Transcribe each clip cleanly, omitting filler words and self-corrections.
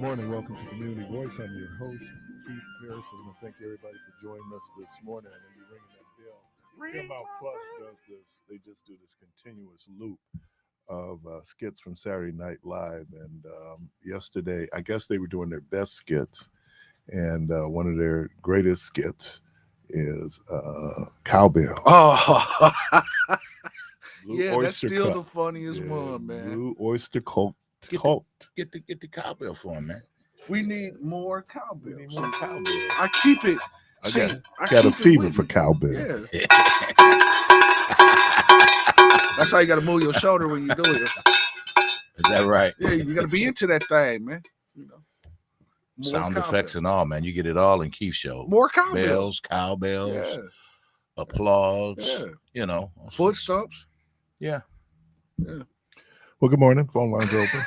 morning. Welcome to Community Voice. I'm your host, Keith Parris. I want to thank everybody for joining us this morning. And you're ringing that bell. Paramount Plus does this. They just do this continuous loop of skits from Saturday Night Live. And yesterday, I guess they were doing their best skits. And one of their greatest skits is Cowbell. Oh, Blue that's still Cup. the funniest one, man. Blue Oyster Cult. Get the cowbell for him, man. We need more cowbell. We need more cowbell. I keep it. I got a fever for cowbell. Yeah. That's how you got to move your shoulder when you do it. Is that right? Yeah, you got to be into that thing, man. You know, more Sound cowbell. effects and all, man. You get it all in Keith's show. More cowbell. Bells, cowbells, Yeah. applause. Yeah. You know, Foot stumps. Yeah. Yeah. Well, good morning. Phone lines open.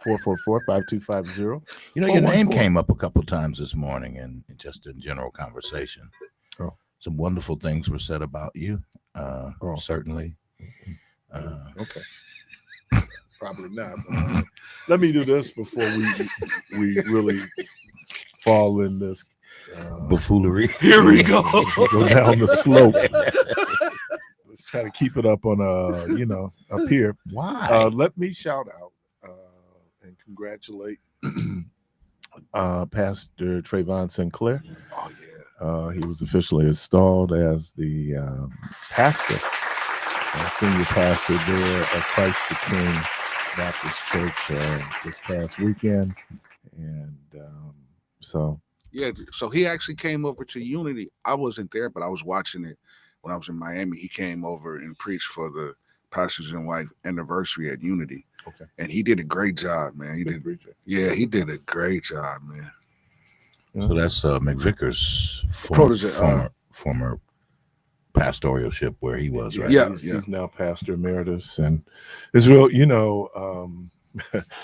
414-444-5250. You know, your name came up a couple times this morning and just in general conversation. Oh. Some wonderful things were said about you. Certainly. Okay. Probably not. Let me do this before we really fall in this buffoonery. Here we go. Go down the slope. Let's try to keep it up on up here. Why? Let me shout out and congratulate Pastor Trayvon Sinclair. Oh yeah. He was officially installed as the pastor, senior pastor there at Christ the King Baptist Church this past weekend, and so he actually came over to Unity. I wasn't there, but I was watching it when I was in Miami. He came over and preached for the Pastors and Wife anniversary at Unity. Okay. And he did a great job, man. He did a great job, man. So that's McVicker's former pastoralship where he was, right? Yeah, he's now pastor emeritus, and it's real.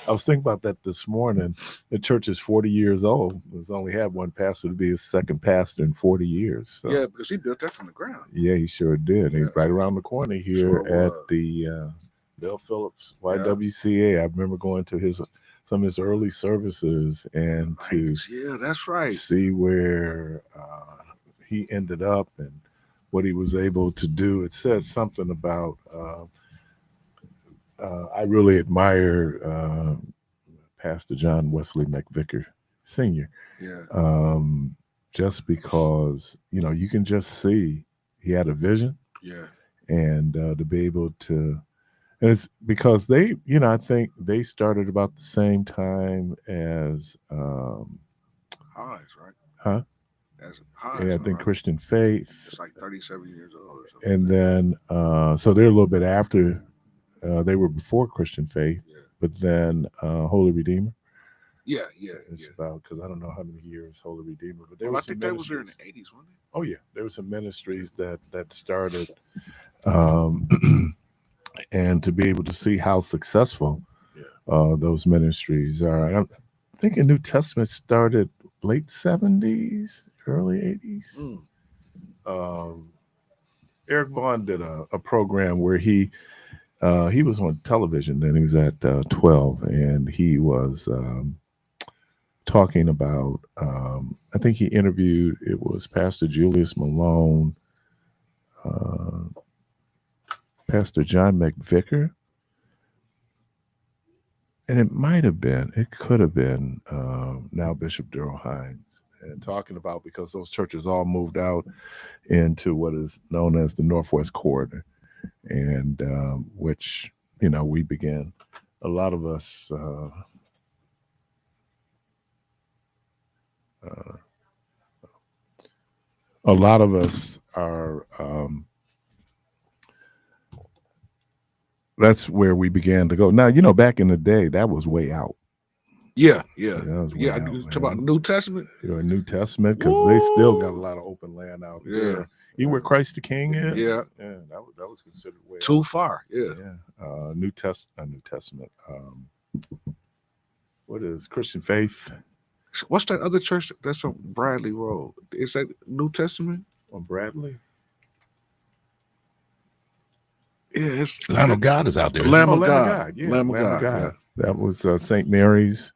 I was thinking about that this morning. The church is 40 years old. It's only had one pastor to be his second pastor in 40 years. So. Yeah, because he built that from the ground. Yeah, he sure did. He's right around the corner here at the Bill Phillips YWCA. I remember going to some of his early services and that's right. See where he ended up and what he was able to do. It says something about I really admire Pastor John Wesley McVicker Sr. Yeah. Just because, you can just see he had a vision. Yeah. And to be able to, and it's because they, I think they started about the same time as Highs, right? Huh? As Highs, yeah, I think right? Christian Faith. It's like 37 years old or something. And then, so they're a little bit after. They were before Christian Faith, but then Holy Redeemer. Yeah. It's about, because I don't know how many years Holy Redeemer, but I think that was there in the 80s, wasn't it? Oh yeah, there were some ministries that started, and to be able to see how successful those ministries are. I'm thinking New Testament started late 70s, early 80s. Eric Vaughn did a program where he was on television, then he was at 12, and he was talking about, I think he interviewed, it was Pastor Julius Malone, Pastor John McVicker, and it could have been now Bishop Darrell Hines, and talking about, because those churches all moved out into what is known as the Northwest Corridor. And which, we began, a lot of us, are, that's where we began to go. Now, back in the day, that was way out. Yeah. Talk about New Testament. New Testament, because they still got a lot of open land out there. Even where Christ the King is. Yeah, that was considered way too out. far. Yeah. New Testament. What is Christian Faith? What's that other church that's on Bradley Road? Is that New Testament on Bradley? Yeah, it's Lamb of God is out there. Lamb of God. Yeah, Lamb of God. That was St. Mary's,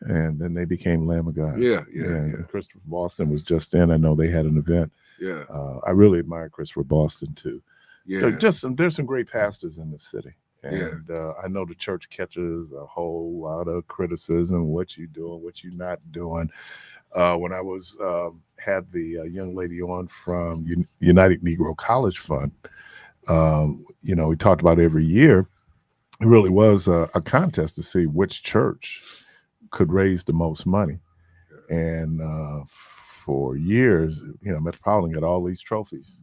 and then they became Lamb of God. Yeah. And Christopher Boston was just in. I know they had an event. Yeah. I really admire Christopher Boston too. Yeah. There's some great pastors in the city, Yeah. and I know the church catches a whole lot of criticism. What you doing? What you not doing? When I was had the young lady on from United Negro College Fund, we talked about every year. It really was a contest to see which church could raise the most money, and for years, Metropolitan got all these trophies.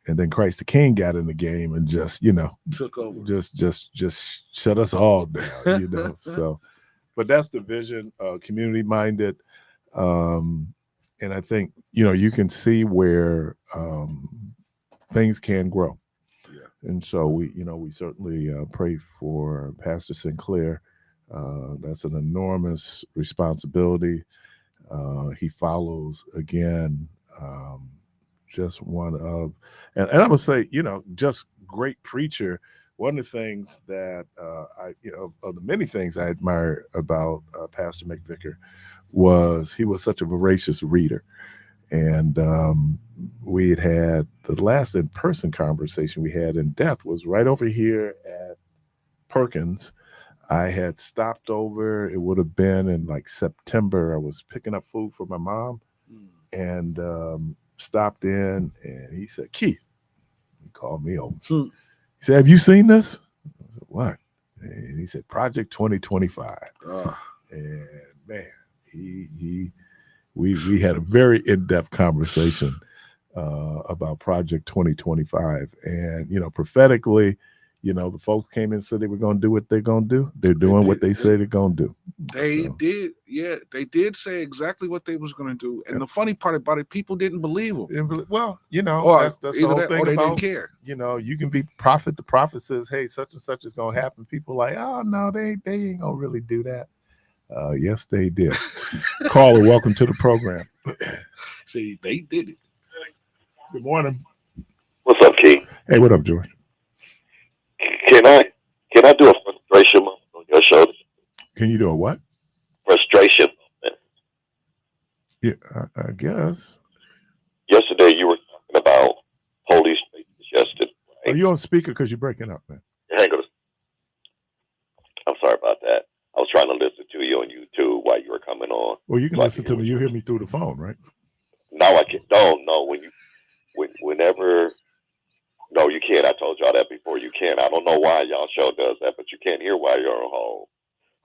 And then Christ the King got in the game and just, took over, just shut us all down, So, but that's the vision, community minded, and I think you can see where things can grow. Yeah. And so we certainly pray for Pastor Sinclair. That's an enormous responsibility. He follows again. Just one of, and I'm gonna say, just great preacher. One of the things that of the many things I admire about Pastor McVicker was he was such a voracious reader, and we had the last in-person conversation we had in depth was right over here at Perkins. I had stopped over. It would have been in like September. I was picking up food for my mom, and stopped in, and he said, Keith, he called me over. He said, have you seen this? I said, what? And he said, Project 2025. And man, we had a very in-depth conversation about Project 2025. And, prophetically, the folks came in and said they were going to do what they're going to do. They're doing what they say they're going to do. They did. Yeah, they did say exactly what they was going to do. And the funny part about it, people didn't believe them. Well, that's the either whole that thing or they about, didn't care. You can be prophet. The prophet says, hey, such and such is going to happen. People like, oh, no, they ain't going to really do that. Yes, they did. Caller, welcome to the program. See, they did it. Good morning. What's up, Keith? Hey, what up, George? Can I do a frustration moment on your show? Can you do a what? Frustration moment. Yeah, I guess. Yesterday you were talking about police yesterday. Right? Are you on speaker because you're breaking up, man? Hang on. I'm sorry about that. I was trying to listen to you on YouTube while you were coming on. Well, you can listen to me. You hear me through the phone, right? No, I can't. No. Whenever. No, you can't. I told y'all that before. You can't. I don't know why y'all show does that, but you can't hear while you're on hold.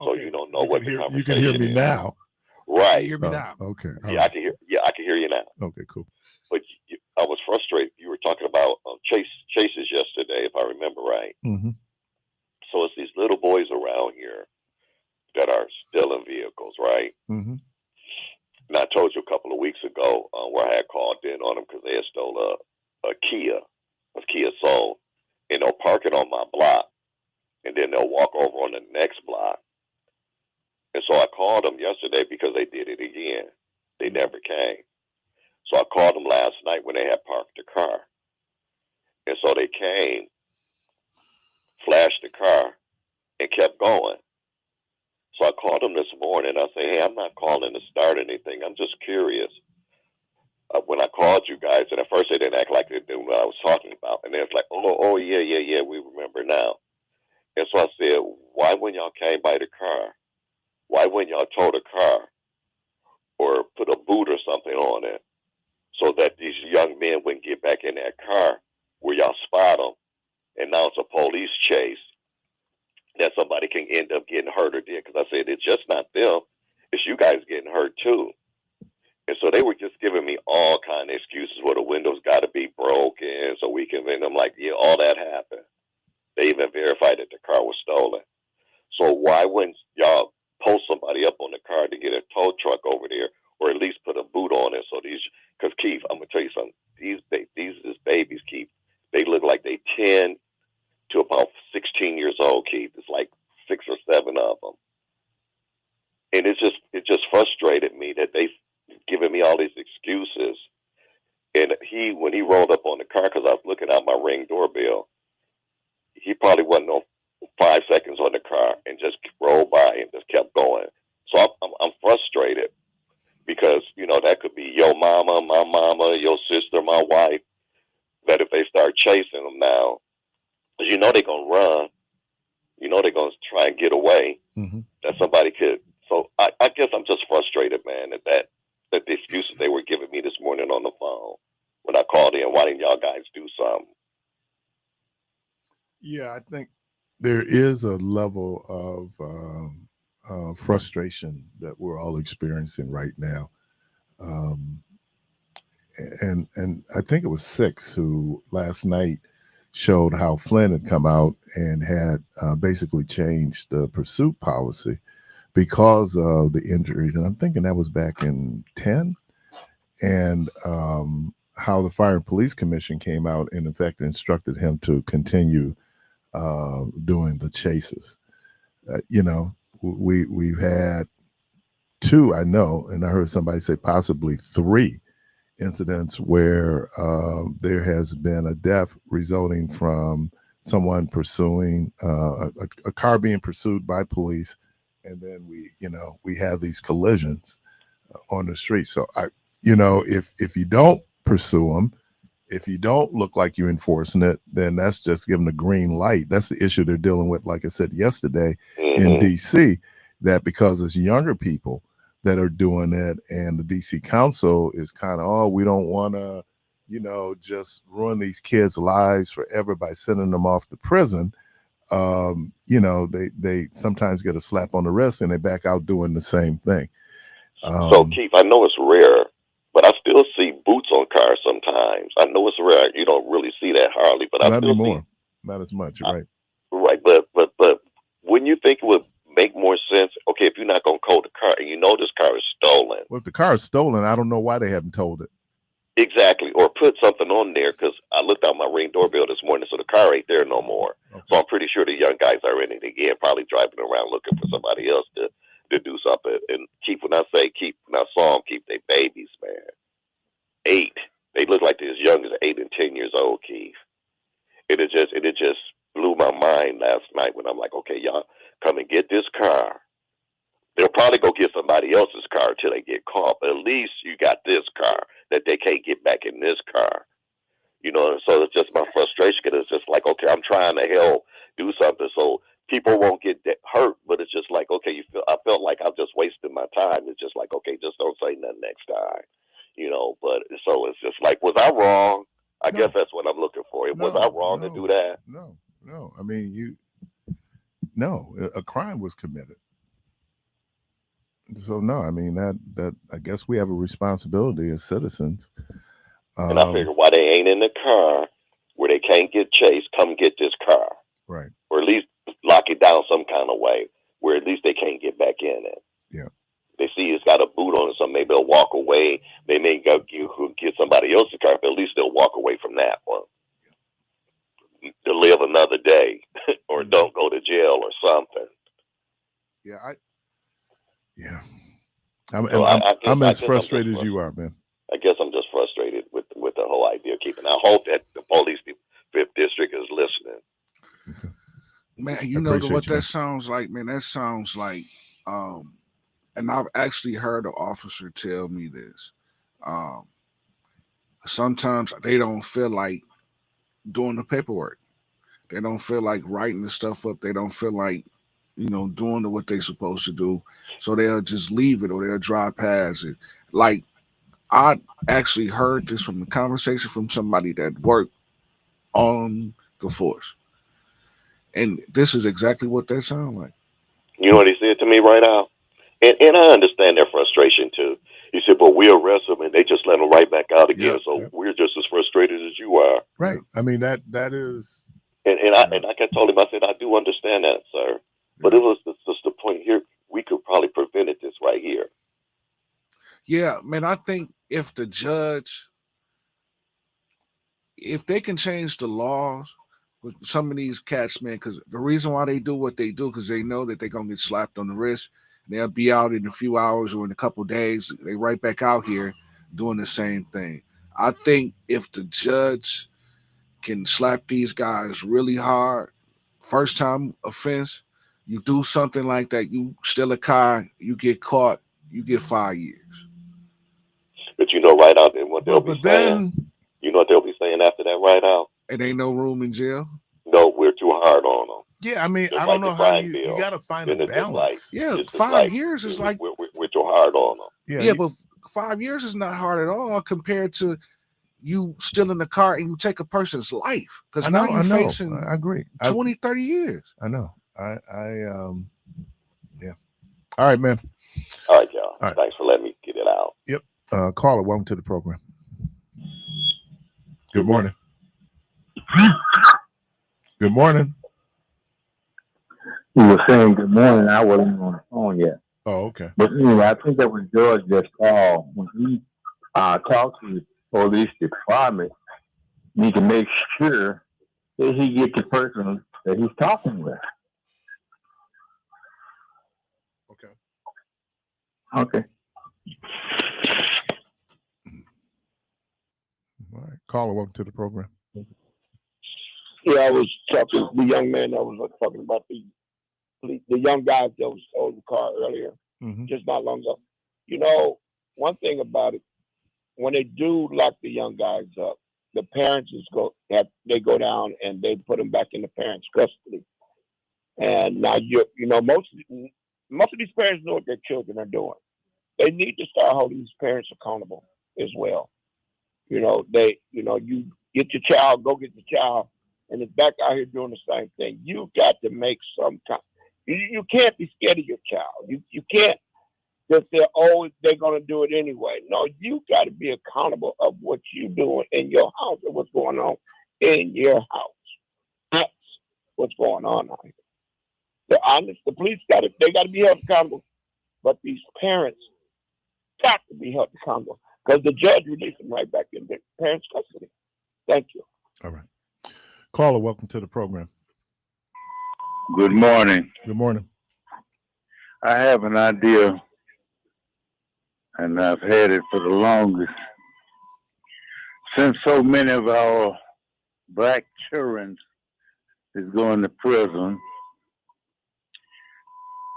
So you don't know what the conversation is. You can hear me now. Right. You hear me now. Okay. Yeah, I can hear. Yeah, I can hear you now. Okay, cool. But I was frustrated. You were talking about chases yesterday, if I remember right. Mm-hmm. So it's these little boys around here that are still in vehicles, right? Mm-hmm. And I told you a couple of weeks ago where I had called in on them because they had stole a Kia Soul, and they'll park it on my block, and then they'll walk over on the next block. And so I called them yesterday because they did it again. They never came. So I called them last night when they had parked the car. And so they came, flashed the car, and kept going. So I called them this morning. I say, hey, I'm not calling to start anything. I'm just curious. When I called you guys, and at first they didn't act like they knew what I was talking about. And they was like, oh, yeah, we remember now. And so I said, why when y'all came by the car, why wouldn't y'all tow the car or put a boot or something on it so that these young men wouldn't get back in that car where y'all spot them? And now it's a police chase that somebody can end up getting hurt or dead. Because I said, it's just not them. It's you guys getting hurt too. And so they were just giving me all kind of excuses where the windows got to be broken so we can, and I'm like, yeah, all that happened. They even verified that the car was stolen. So why wouldn't y'all post somebody up on the car to get a tow truck over there, or at least put a boot on it? So because Keith, I'm gonna tell you something. These babies, Keith, they look like they 10 to about 16 years old, Keith. It's like 6 or 7 of them, and it just frustrated me that they giving me all these excuses. And when he rolled up on the car, because I was looking at my Ring doorbell, he probably wasn't on 5 seconds on the car and just they're going to try and get away, Mm-hmm. that somebody could. So I guess I'm just frustrated, man, that the excuses they were giving me this morning on the phone when I called in. Why didn't y'all guys do something? Yeah, I think there is a level of frustration that we're all experiencing right now. Um, and I think it was Six who last night showed how Flynn had come out and had basically changed the pursuit policy because of the injuries. And I'm thinking that was back in 10. And how the Fire and Police Commission came out and, in fact, instructed him to continue doing the chases. We've had two, I know, and I heard somebody say possibly three incidents where there has been a death resulting from someone pursuing a car being pursued by police, and then we have these collisions on the street. So if you don't pursue them, if you don't look like you're enforcing it, then that's just giving a green light. That's the issue they're dealing with, like I said yesterday in D.C., that because it's younger people that are doing it, and the D.C. Council is kind of, we don't want to, just ruin these kids' lives forever by sending them off to prison. They sometimes get a slap on the wrist and they back out doing the same thing. So, Keith, I know it's rare, but I still see boots on cars sometimes. I know it's rare. You don't really see that hardly, but not I still anymore. Not as much, right? Right, but wouldn't you think it would make more sense? Okay, if you're not going to code the car, and you know this car is stolen. Well, if the car is stolen, I don't know why they haven't told it. Exactly, or put something on there, because I looked out my Ring doorbell this morning, so the car ain't there no more. Okay. So I'm pretty sure the young guys are in it again, probably driving around looking for somebody else to do something. And Keith, when I saw them, Keith, they babies, man. 8. They look like they're as young as 8 and 10 years old, Keith. And it just blew my mind last night when I'm like, okay, y'all come and get this car. They'll probably go get somebody else's car until they get caught. But at least you got this car that they can't get back in this car. So it's just my frustration, because it's just like, okay, I'm trying to help do something so people won't get hurt, but it's just like, okay, I felt like I'm just wasting my time. It's just like, okay, just don't say nothing next time, but so it's just like, was I wrong? I guess that's what I'm looking for. Was I wrong to do that? No. I mean, a crime was committed. So no, I mean that I guess we have a responsibility as citizens. And I figure, why they ain't in the car where they can't get chased, come get this car. Right. Or at least lock it down some kind of way where at least they can't get back in it. Yeah. They see it's got a boot on it, so maybe they'll walk away. They may go get somebody else's car, but at least they'll walk away from that one. To live another day or don't go to jail or something. I'm as frustrated as you are, man. I guess I'm just frustrated with the whole idea of keeping. I hope that the police, the 5th district, is listening. Okay. Man, you know what that sounds like, man? That sounds like, and I've actually heard an officer tell me this. Sometimes they don't feel like doing the paperwork. They don't feel like writing the stuff up. They don't feel like, doing what they're supposed to do. So they'll just leave it or they'll drive past it. Like, I actually heard this from a conversation from somebody that worked on the force. And this is exactly what that sounds like. You know what he said to me right now? And I understand their frustration too. He said, but we arrest them and they just let them right back out again. We're just as frustrated as you are. Right. I mean, that is. And I told him, I said, I do understand that, sir. But it was just the point here. We could probably prevent this right here. Yeah, man, I think if the judge, if they can change the laws with some of these cats, man, because the reason why they do what they do, because they know that they're going to get slapped on the wrist. And they'll be out in a few hours or in a couple of days. They right back out here doing the same thing. I think if the judge can slap these guys really hard, first time offense, you do something like that, you steal a car, you get caught, you get 5 years. But right out there, what they'll be saying, what they'll be saying after that right out? It ain't no room in jail? No, we're too hard on them. Yeah, I mean, Just I like don't know the how crime you bill. got to find a Then it's just like balance. Yeah, it's just 5 like years is like with your heart on them. Yeah, yeah, but 5 years is not hard at all compared to you still in the car and you take a person's life, because now you're facing I agree. 20, 30 years. I know. Yeah. All right, man. All right, y'all. All right. Thanks for letting me get it out. Yep. Caller, welcome to the program. Good morning. Good morning. You were saying good morning. I wasn't on the phone yet. Oh, okay. But anyway, I think that was George just called. When he talks to the police department, need to make sure that he gets the person that he's talking with. Okay. Okay. All right. Caller, welcome to the program. Yeah, I was talking the young man that was talking about the young guy that was stole the car earlier, just not long ago. You know, one thing about it, when they do lock the young guys up, the parents go down and they put them back in the parents' custody. And now most of these parents know what their children are doing. They need to start holding these parents accountable as well. You get your child, go get the child, and it's back out here doing the same thing. You got to make some kind. You can't be scared of your child. You can't just say, oh, they're going to do it anyway. No, you got to be accountable of what you're doing in your house and what's going on in your house. That's what's going on out here. The police got to be held accountable, but these parents got to be held accountable because the judge released them right back in their parents' custody. Thank you. All right. Caller, welcome to the program. Good morning. Good morning. I have an idea, and I've had it for the longest. Since so many of our black children is going to prison,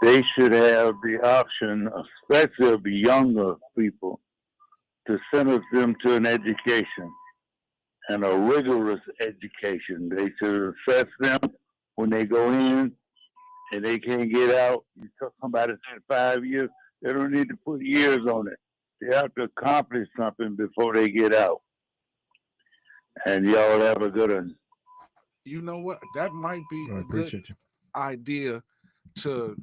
they should have the option, especially of the younger people, to send them to an education, and a rigorous education. They should assess them when they go in and they can't get out. You tell somebody said 5 years, they don't need to put years on it. They have to accomplish something before they get out. And y'all have a good one. You know what? That might be I a appreciate good you. idea to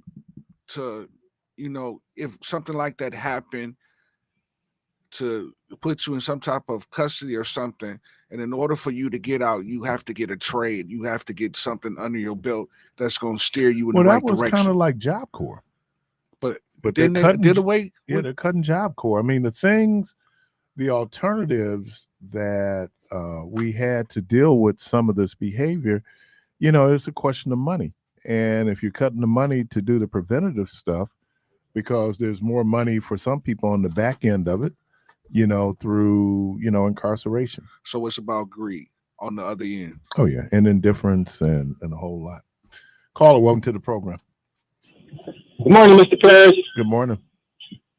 if something like that happened, to put you in some type of custody or something. And in order for you to get out, you have to get a trade. You have to get something under your belt that's going to steer you in the right direction. Well, that was kind of like Job Corps. But then they did away. Yeah, they're cutting Job Corps. I mean, the alternatives that we had to deal with some of this behavior, it's a question of money. And if you're cutting the money to do the preventative stuff, because there's more money for some people on the back end of it, through, incarceration. So it's about greed on the other end. Oh, yeah. And indifference and a whole lot. Caller, welcome to the program. Good morning, Mr. Parris. Good morning.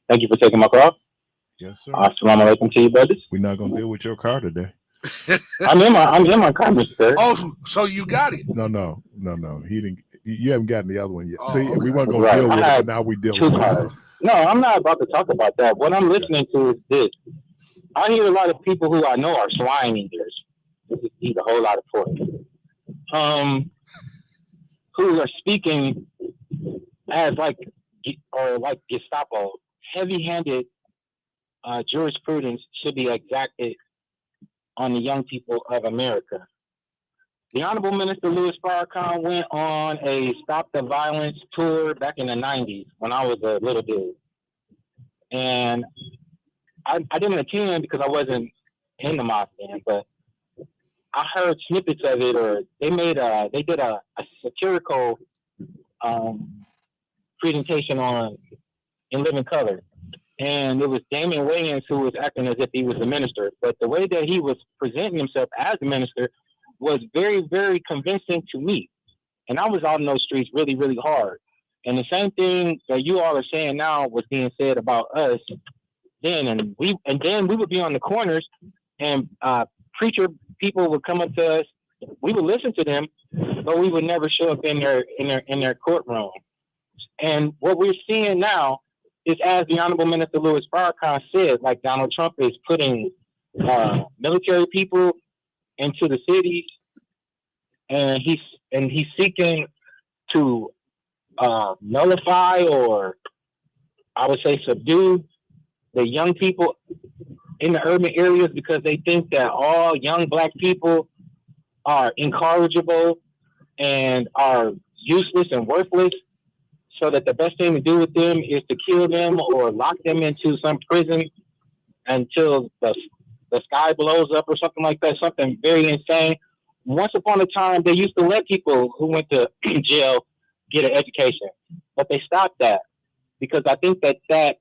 Thank you for taking my call. Yes, sir. Assalamu alaikum to you, brothers. We're not going to deal with your car today. I'm in my car, Mr. Parris. Oh, so you got it. No. He didn't. You haven't gotten the other one yet. See, okay. We weren't going to deal with it, but now we deal with it. No, I'm not about to talk about that. What I'm listening to is this. I hear a lot of people who I know are swine eaters. Eat a whole lot of pork. Who are speaking as like Gestapo. Heavy-handed jurisprudence should be exacted on the young people of America. The Honorable Minister Louis Farrakhan went on a Stop the Violence tour back in the 90s when I was a little dude. And I didn't attend because I wasn't in the mosque then, but I heard snippets of it, or they did a satirical presentation in living color. And it was Damon Wayans who was acting as if he was the minister. But the way that he was presenting himself as the minister was very, very convincing to me. And I was out in those streets really, really hard. And the same thing that you all are saying now was being said about us then. And then we would be on the corners, and preacher people would come up to us. We would listen to them, but we would never show up in their courtroom. And what we're seeing now is, as the Honorable Minister Louis Farrakhan said, like Donald Trump is putting military people into the cities, and he's seeking to nullify, or I would say subdue, the young people in the urban areas, because they think that all young black people are incorrigible and are useless and worthless, so that the best thing to do with them is to kill them or lock them into some prison until the sky blows up or something like that, something very insane. Once upon a time, they used to let people who went to jail get an education, but they stopped that because I think that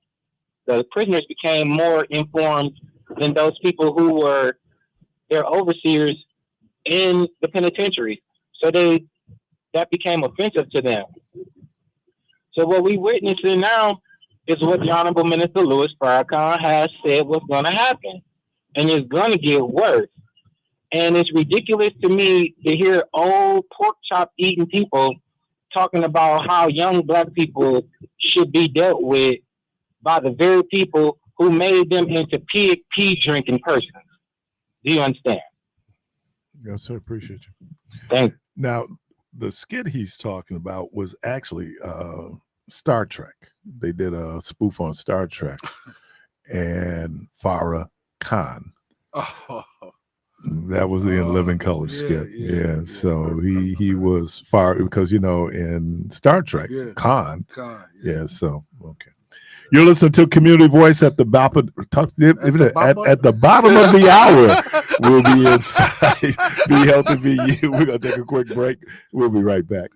the prisoners became more informed than those people who were their overseers in the penitentiary. So that became offensive to them. So what we witnessing now is what the Honorable Minister Louis Farrakhan has said was going to happen, and it's going to get worse. And it's ridiculous to me to hear old pork chop eating people talking about how young black people should be dealt with by the very people who made them into pig pee drinking persons. Do you understand? Yes, I appreciate you. Thank you. Now, the skit he's talking about was actually Star Trek. They did a spoof on Star Trek, and Farah Khan. Oh. That was the In Living Color skit. Yeah. So he was far, because in Star Trek, Khan. Yeah. So okay. You're listening to Community Voice at the bottom at the bottom of the hour. We'll be inside. Be healthy, be you. We're gonna take a quick break. We'll be right back.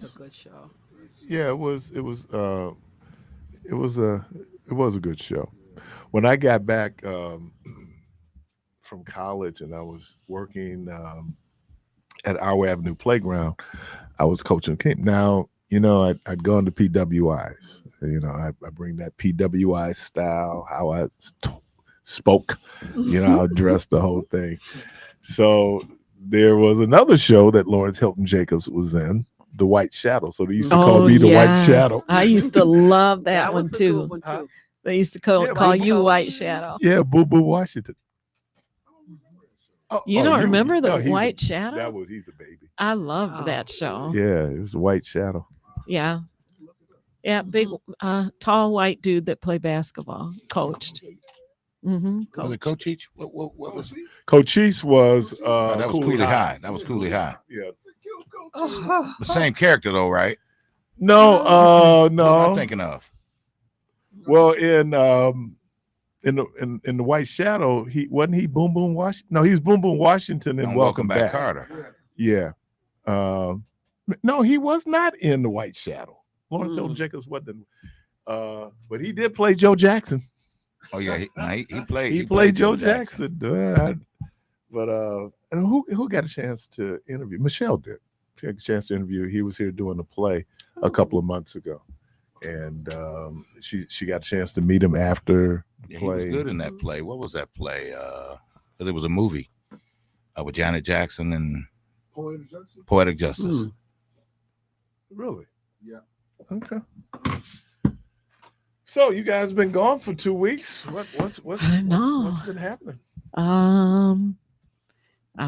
was a good show. Yeah, it was a good show. When I got back from college and I was working at Our Avenue Playground, I was coaching the team. Now, I'd gone to PWIs. I bring that PWI style, how I spoke, how I dressed, the whole thing. So there was another show that Lawrence Hilton Jacobs was in, The White Shadow. So they used to call me The White Shadow. I used to love that one was a too. good one too. They used to call you White Shadow. Yeah, Boo Boo Washington. You don't remember the White Shadow? He's a baby. I loved that show. Yeah, it was The White Shadow. Yeah. Yeah, big, tall white dude that played basketball, coached. Was it Coach Each? What was it? Coach East was that was Cooley High. That was Cooley High. Yeah. The same character though, right? No, no. What am I thinking of? Well, in the White Shadow, he wasn't Boom Boom Washington. No, he was Boom Boom Washington and Welcome Back Carter. Yeah. No, he was not in the White Shadow. Lawrence Hilton Jacobs wasn't, but he did play Joe Jackson. Oh yeah, he played. He played Joe Jackson. But and who got a chance to interview? Michelle did. She had a chance to interview. He was here doing a play a couple of months ago, and she got a chance to meet him after the play. He was good in that play. What was that play? It was a movie with Janet Jackson and Poetic Justice. Really? Yeah. Okay. So you guys been gone for 2 weeks. What's been happening? I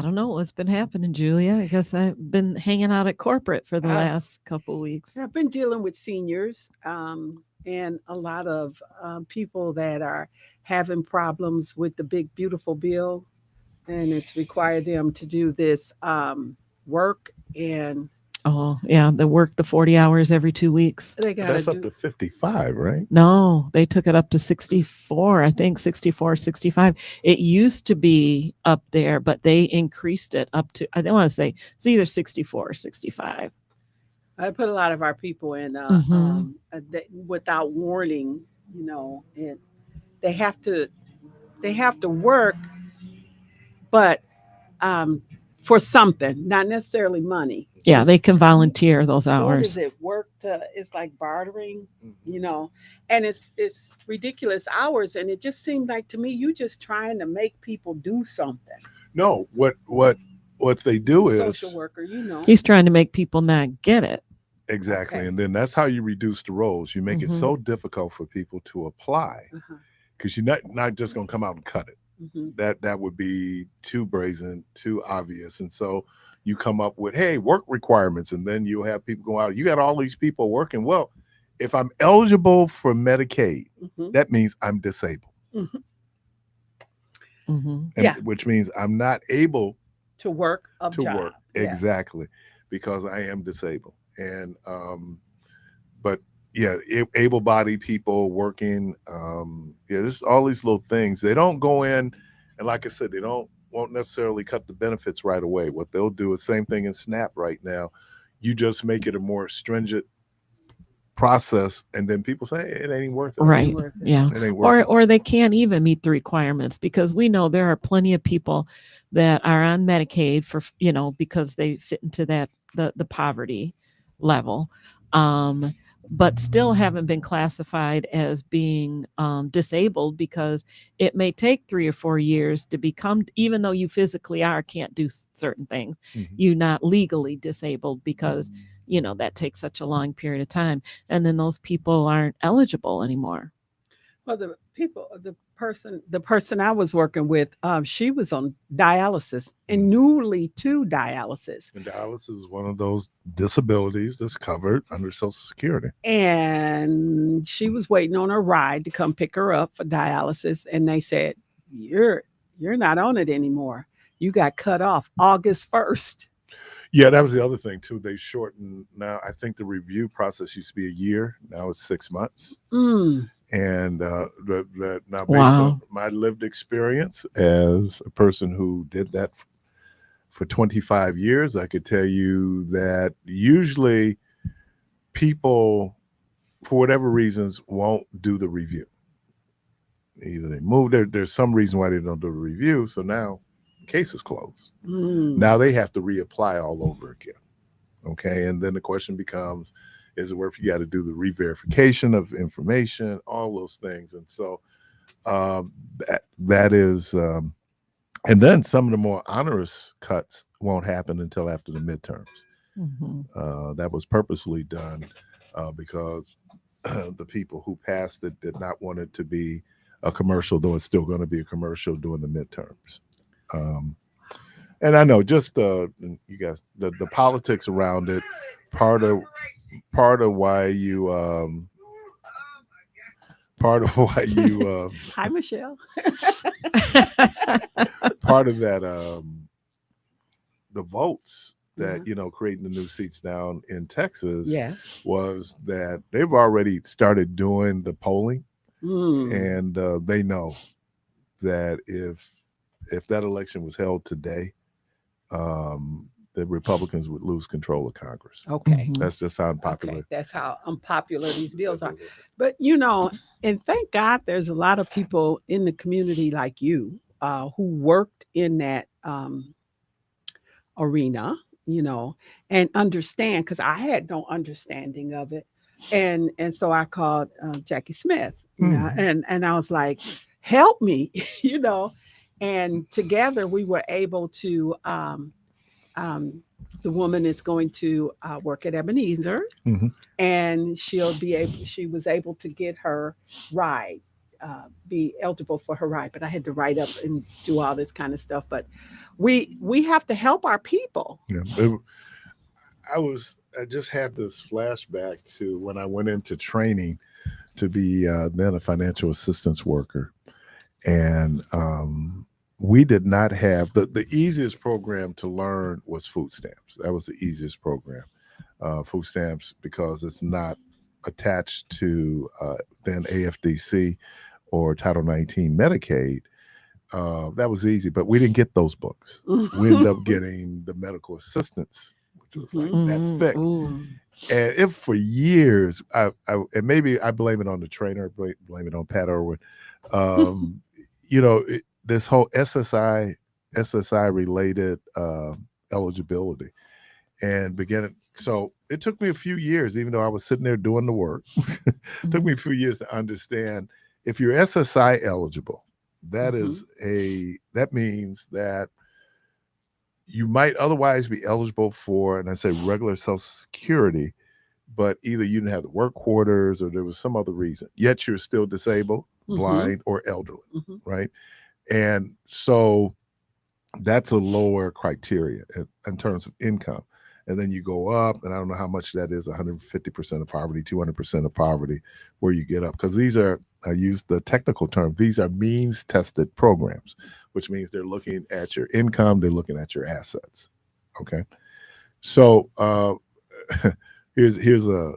don't know what's been happening, Julia. I guess I've been hanging out at corporate for the last couple weeks. I've been dealing with seniors and a lot of people that are having problems with the big beautiful bill, and it's required them to do this work and. Oh, yeah. They work the 40 hours every 2 weeks. That's up to 55, right? No, they took it up to 64, I think 64, 65. It used to be up there, but they increased it up to, I don't want to say, it's either 64 or 65. I put a lot of our people in without warning, and they have to work, but for something, not necessarily money. Yeah, they can volunteer those hours. Does it work it's like bartering, and it's ridiculous hours, and it just seemed like to me you just trying to make people do something. No, what they do is social worker, He's trying to make people not get it. Exactly. Okay. And then that's how you reduce the roles. You make it so difficult for people to apply because you're not just going to come out and cut it. That would be too brazen, too obvious. And so you come up with, hey, work requirements. And then you have people go out. You got all these people working. Well, if I'm eligible for Medicaid, that means I'm disabled. Which means I'm not able to work work. Exactly. Because I am disabled. And but yeah, able-bodied people working, there's all these little things. They don't go in, and like I said, they won't necessarily cut the benefits right away. What they'll do is same thing in SNAP right now. You just make it a more stringent process, and then people say, hey, it ain't worth it. Right. Yeah. It ain't worth it. Or they can't even meet the requirements, because we know there are plenty of people that are on Medicaid for, because they fit into that, the poverty level. But still haven't been classified as being disabled, because it may take 3 or 4 years to become, even though you physically can't do certain things, you're not legally disabled, because, that takes such a long period of time. And then those people aren't eligible anymore. Well, the person I was working with, she was on dialysis and newly to dialysis. And dialysis is one of those disabilities that's covered under Social Security. And she was waiting on a ride to come pick her up for dialysis. And they said, you're not on it anymore. You got cut off August 1st. Yeah, that was the other thing too. They shortened now. I think the review process used to be a year. Now it's 6 months. And now based on my lived experience as a person who did that for 25 years, I could tell you that usually people, for whatever reasons, won't do the review. Either they move, there's some reason why they don't do the review. So now the case is closed. Now they have to reapply all over again. Okay. And then the question becomes, is it worth, you got to do the re-verification of information, all those things. And so that is, and then some of the more onerous cuts won't happen until after the midterms. That was purposely done because the people who passed it did not want it to be a commercial, though it's still going to be a commercial during the midterms. And I know just you guys, the politics around it, part of why you Hi, Michelle. part of that the votes that creating the new seats down in Texas was that they've already started doing the polling, and they know that if that election was held today, the Republicans would lose control of Congress. Okay. That's just how unpopular. Okay. That's how unpopular these bills are. But, and thank God there's a lot of people in the community like you who worked in that arena, and understand, because I had no understanding of it. And so I called Jackie Smith, and I was like, help me, and together we were able to, the woman is going to work at Ebenezer, and she was able to get her ride, be eligible for her ride. But I had to write up and do all this kind of stuff. But we have to help our people. Yeah, I just had this flashback to when I went into training to be then a financial assistance worker, and we did not have the easiest program to learn was food stamps. That was the easiest program, food stamps, because it's not attached to then AFDC or Title 19 Medicaid. That was easy, but we didn't get those books. We ended up getting the medical assistance, which was like that thick. And if for years, and maybe I blame it on the trainer, blame it on Pat Irwin, this whole SSI related eligibility, and so it took me a few years, even though I was sitting there doing the work, it took me a few years to understand if you're SSI eligible, that means that you might otherwise be eligible for, and I say regular Social Security, but either you didn't have the work quarters or there was some other reason, yet you're still disabled, blind, or elderly, right? And so that's a lower criteria in terms of income. And then you go up, and I don't know how much that is, 150% of poverty, 200% of poverty, where you get up. Because these are, I use the technical term, these are means-tested programs, which means they're looking at your income, they're looking at your assets. Okay. So here's a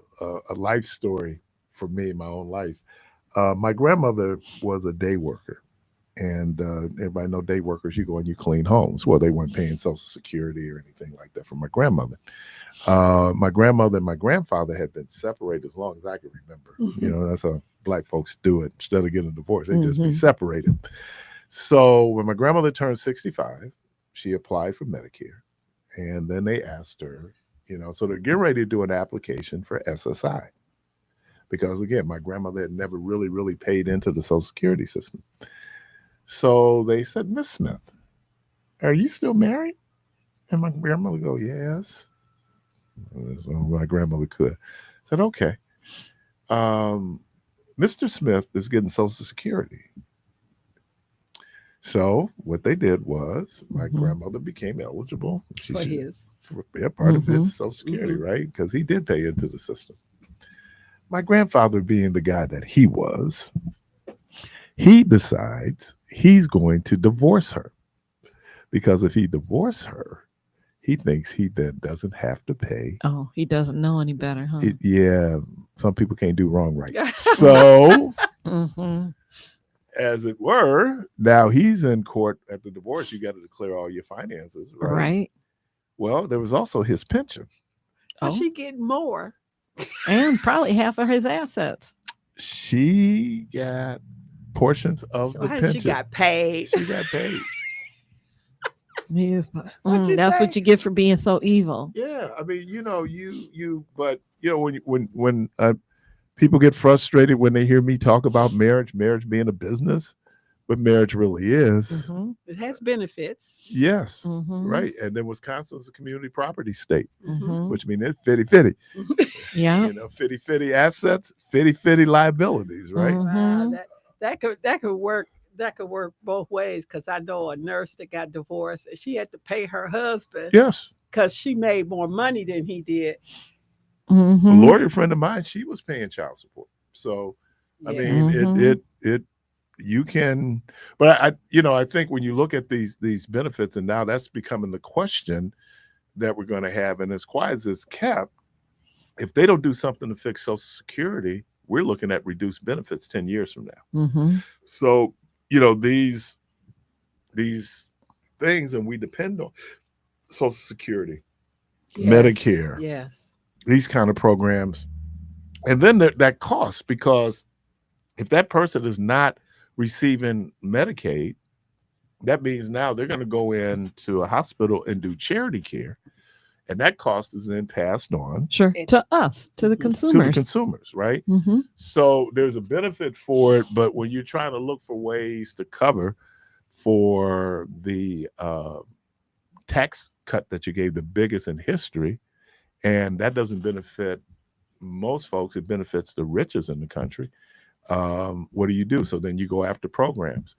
life story for me, my own life. My grandmother was a day worker. And everybody know day workers, you go and you clean homes. Well, they weren't paying Social Security or anything like that for my grandmother. My grandmother and my grandfather had been separated as long as I can remember. That's how Black folks do it. Instead of getting a divorce, they just be separated. So when my grandmother turned 65, she applied for Medicare. And then they asked her, so they're getting ready to do an application for SSI. Because again, my grandmother had never really, really paid into the Social Security system. So they said, Miss Smith, are you still married? And my grandmother go, yes. So my grandmother could. I said, okay. Mr. Smith is getting Social Security. So what they did was my grandmother became eligible. Part of his Social Security, right? Because he did pay into the system. My grandfather, being the guy that he was, he decides he's going to divorce her, because if he divorces her, he thinks he then doesn't have to pay. Oh, he doesn't know any better, huh? Some people can't do wrong right. So, as it were, now he's in court at the divorce. You got to declare all your finances, right? Right. Well, there was also his pension. So she get more. And probably half of his assets. She got portions of So the how pension. she got paid? She got paid. What'd you That's say? what you get for being so evil. Yeah, I mean, but when people get frustrated when they hear me talk about marriage being a business, but marriage really is. Mm-hmm. It has benefits. Yes, Mm-hmm. right. And then Wisconsin's a community property state, Mm-hmm. which means it's 50-50. Yeah. 50-50 assets, 50-50 liabilities, right? Mm-hmm. Wow, that could work. That could work both ways because I know a nurse that got divorced and she had to pay her husband Yes. because she made more money than he did. Mm-hmm. A lawyer friend of mine, she was paying child support. So, I mean, Mhm. it you can, but I think when you look at these benefits, and now that's becoming the question that we're going to have, and as quiet as it's kept, if they don't do something to fix Social Security, we're looking at reduced benefits 10 years from now. Mm-hmm. So, these things, and we depend on Social Security, Yes, Medicare, yes, these kind of programs, and then that costs, because if that person is not receiving Medicaid, that means now they're going to go into a hospital and do charity care, and that cost is then passed on Sure. To us, to the to consumers. the consumers, right? Mm-hmm. So there's a benefit for it, but when you're trying to look for ways to cover for the tax cut that you gave, the biggest in history, and that doesn't benefit most folks, it benefits the richest in the country. What do? So then you go after programs,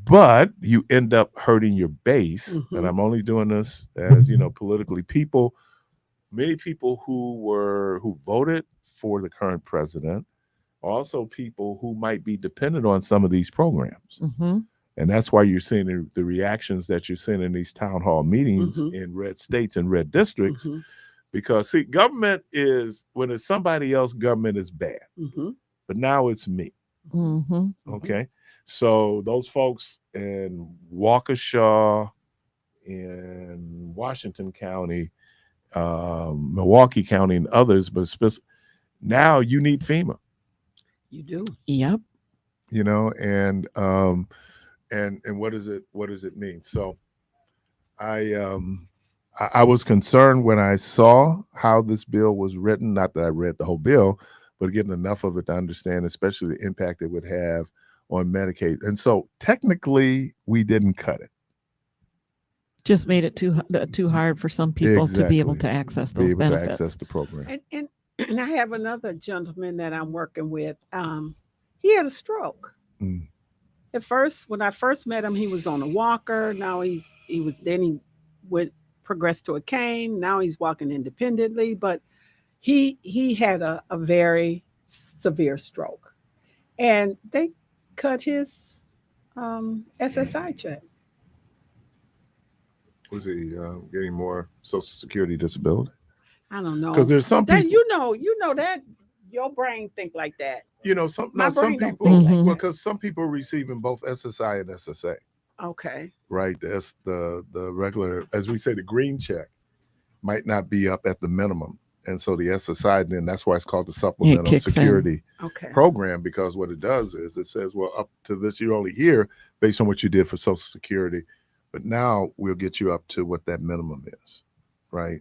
but you end up hurting your base. And I'm only doing this as politically, many people who voted for the current president, also people who might be dependent on some of these programs. Mm-hmm. And that's why you're seeing the reactions that you're seeing in these town hall meetings in red states and red districts. Because see, government is, when it's somebody else, government is bad. But now it's me. Mm-hmm. Okay. So those folks in Waukesha, in Washington County, Milwaukee County, and others, but now you need FEMA. you do. Yep. And what does it mean? So I was concerned when I saw how this bill was written, not that I read the whole bill, but getting enough of it to understand, especially the impact it would have on Medicaid. And so technically we didn't cut it. Just made it too hard for some people to be able to access those benefits. To access the program. And I have another gentleman that I'm working with. He had a stroke. At first, when I first met him, he was on a walker. Now he progressed to a cane. Now he's walking independently, but he had a very severe stroke, and they cut his SSI check. Was he getting more Social Security disability? I don't know, because there's some people. You know that your brain think like that. Some My brain people. don't think like Well, that. because some people are receiving both SSI and SSA. Okay. Right. That's the regular, as we say, the green check might not be up at the minimum, and so the SSI, then that's why it's called the Supplemental Security Program, because what it does is it says, well, up to this, you're only here based on what you did for Social Security, but now we'll get you up to what that minimum is, right?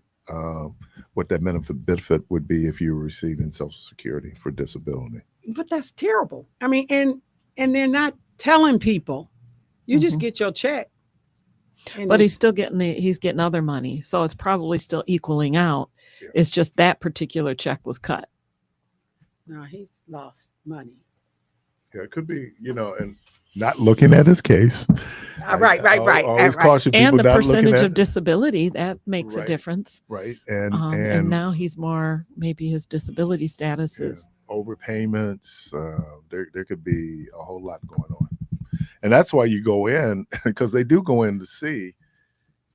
What that minimum benefit would be if you were receiving Social Security for disability. But that's terrible. I mean, and they're not telling people. You just get your check. But he's still getting other money, so it's probably still equaling out. Yeah. It's just that particular check was cut. No, he's lost money. Yeah, it could be, and not looking at his case. Right. Always caution people. And the percentage of disability, that makes a difference. Right. And now he's more, maybe his disability status is overpayments. There could be a whole lot going on. And that's why you go in, because they do go in to see,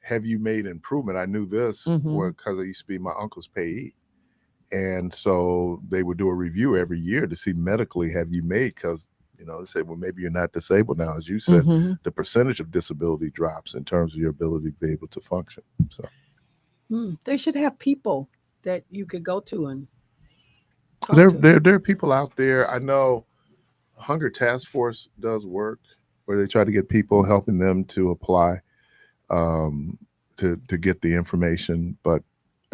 have you made improvement? I knew this because I used to be my uncle's payee. And so they would do a review every year to see medically, have you made, because, they say, well, maybe you're not disabled now. As you said, the percentage of disability drops in terms of your ability to be able to function. So they should have people that you could go to and There are people out there. I know Hunger Task Force does work where they try to get people, helping them to apply, um, to get the information. But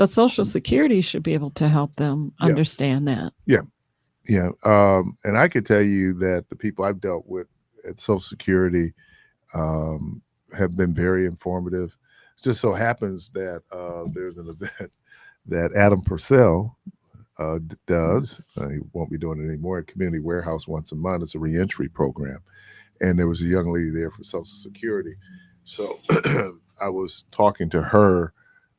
Social Security should be able to help them understand that. Yeah. Yeah. And I could tell you that the people I've dealt with at Social Security have been very informative. It just so happens that there's an event that Adam Purcell does. He won't be doing it anymore at Community Warehouse once a month. It's a reentry program. And there was a young lady there for Social Security. So I was talking to her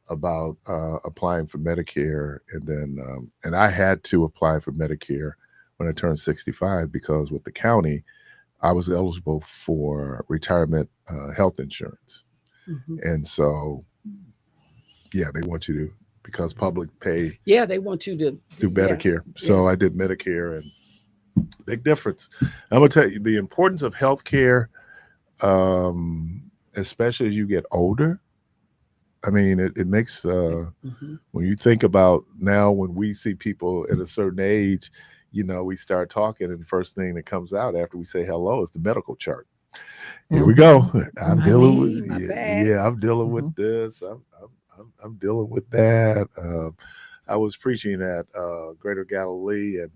about applying for Medicare, and then and I had to apply for Medicare when I turned 65 because with the county, I was eligible for retirement health insurance, and so they want you to, because public pay. Yeah, they want you to do Medicare. So I did Medicare, and big difference. I'm gonna tell you the importance of healthcare, especially as you get older. I mean, it makes when you think about now, when we see people at a certain age, we start talking, and the first thing that comes out after we say hello is the medical chart. Here we go. I'm dealing with I'm dealing with this. I'm dealing with that. I was preaching at Greater Galilee, and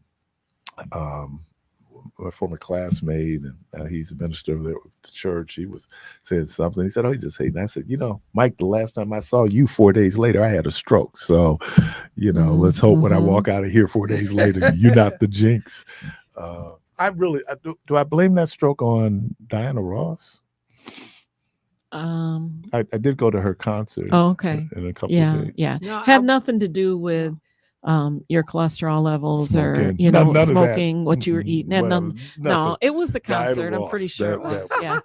my former classmate, and he's a minister there at the church. He was saying something. He said, "Oh, he's just hating." I said, "Mike, the last time I saw you 4 days later, I had a stroke. So, let's hope when I walk out of here 4 days later, you're not the jinx." Do I blame that stroke on Diana Ross? I did go to her concert. Oh, okay. In a couple of days. Yeah. No, had nothing to do with your cholesterol levels smoking. or smoking, what you were eating. No, it was the concert. I'm pretty sure it was. Yeah.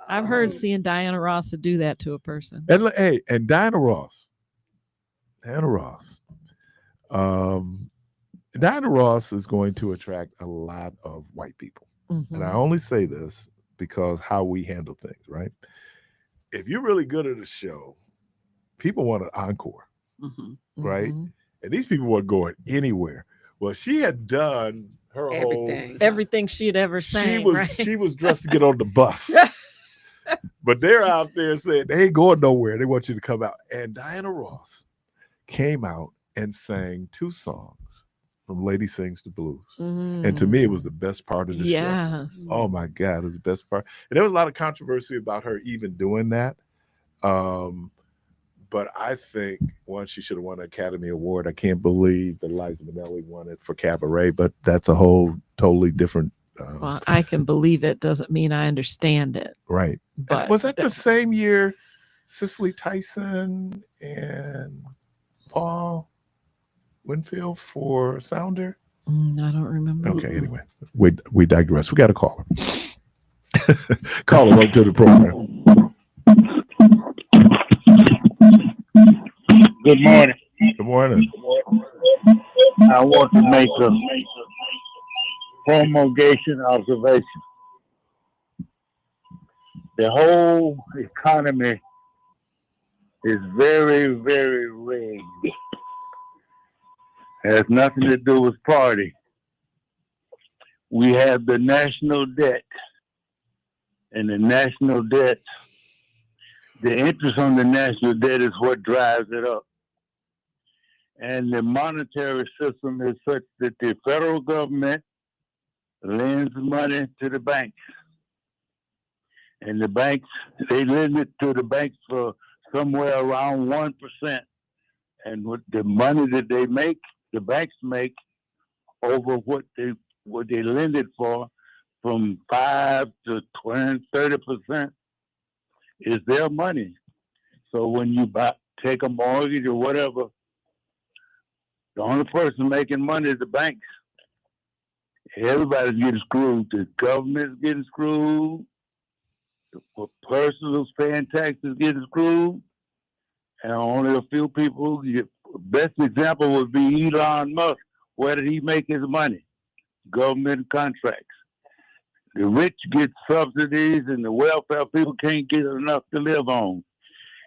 I've heard seeing Diana Ross to do that to a person. And Diana Ross. Diana Ross is going to attract a lot of white people. And I only say this because how we handle things, right? If you're really good at a show, people want an encore, right? And these people weren't going anywhere. Well, she had done her everything she had ever sang. She was dressed to get on the bus. But they're out there saying they ain't going nowhere. They want you to come out. And Diana Ross came out and sang 2 songs from Lady Sings the Blues. And to me, it was the best part of the show. Oh my God, it was the best part. And there was a lot of controversy about her even doing that. But I think she should have won an Academy Award. I can't believe that Liza Minnelli won it for Cabaret, but that's a whole totally different. Well, I can believe it doesn't mean I understand it. Right. But was that the same year Cicely Tyson and Paul Winfield for Sounder? I don't remember. Okay, anyway, we digress. We got a caller. Caller, welcome to the program. Good morning. Good morning. I want to make a promulgation observation. The whole economy is very, very rigged. Has nothing to do with party. We have the national debt, and the national debt, the interest on the national debt is what drives it up. And the monetary system is such that the federal government lends money to the banks. And the banks, they lend it to the banks for somewhere around 1%. And with the money that they make, the banks make over what they lend it for, from 5 to 20, 30% is their money. So when you take a mortgage or whatever, the only person making money is the banks. Everybody's getting screwed. The government's getting screwed. The person who's paying taxes getting screwed. And only a few people. Best example would be Elon Musk. Where did he make his money? Government contracts. The rich get subsidies, and the welfare people can't get enough to live on.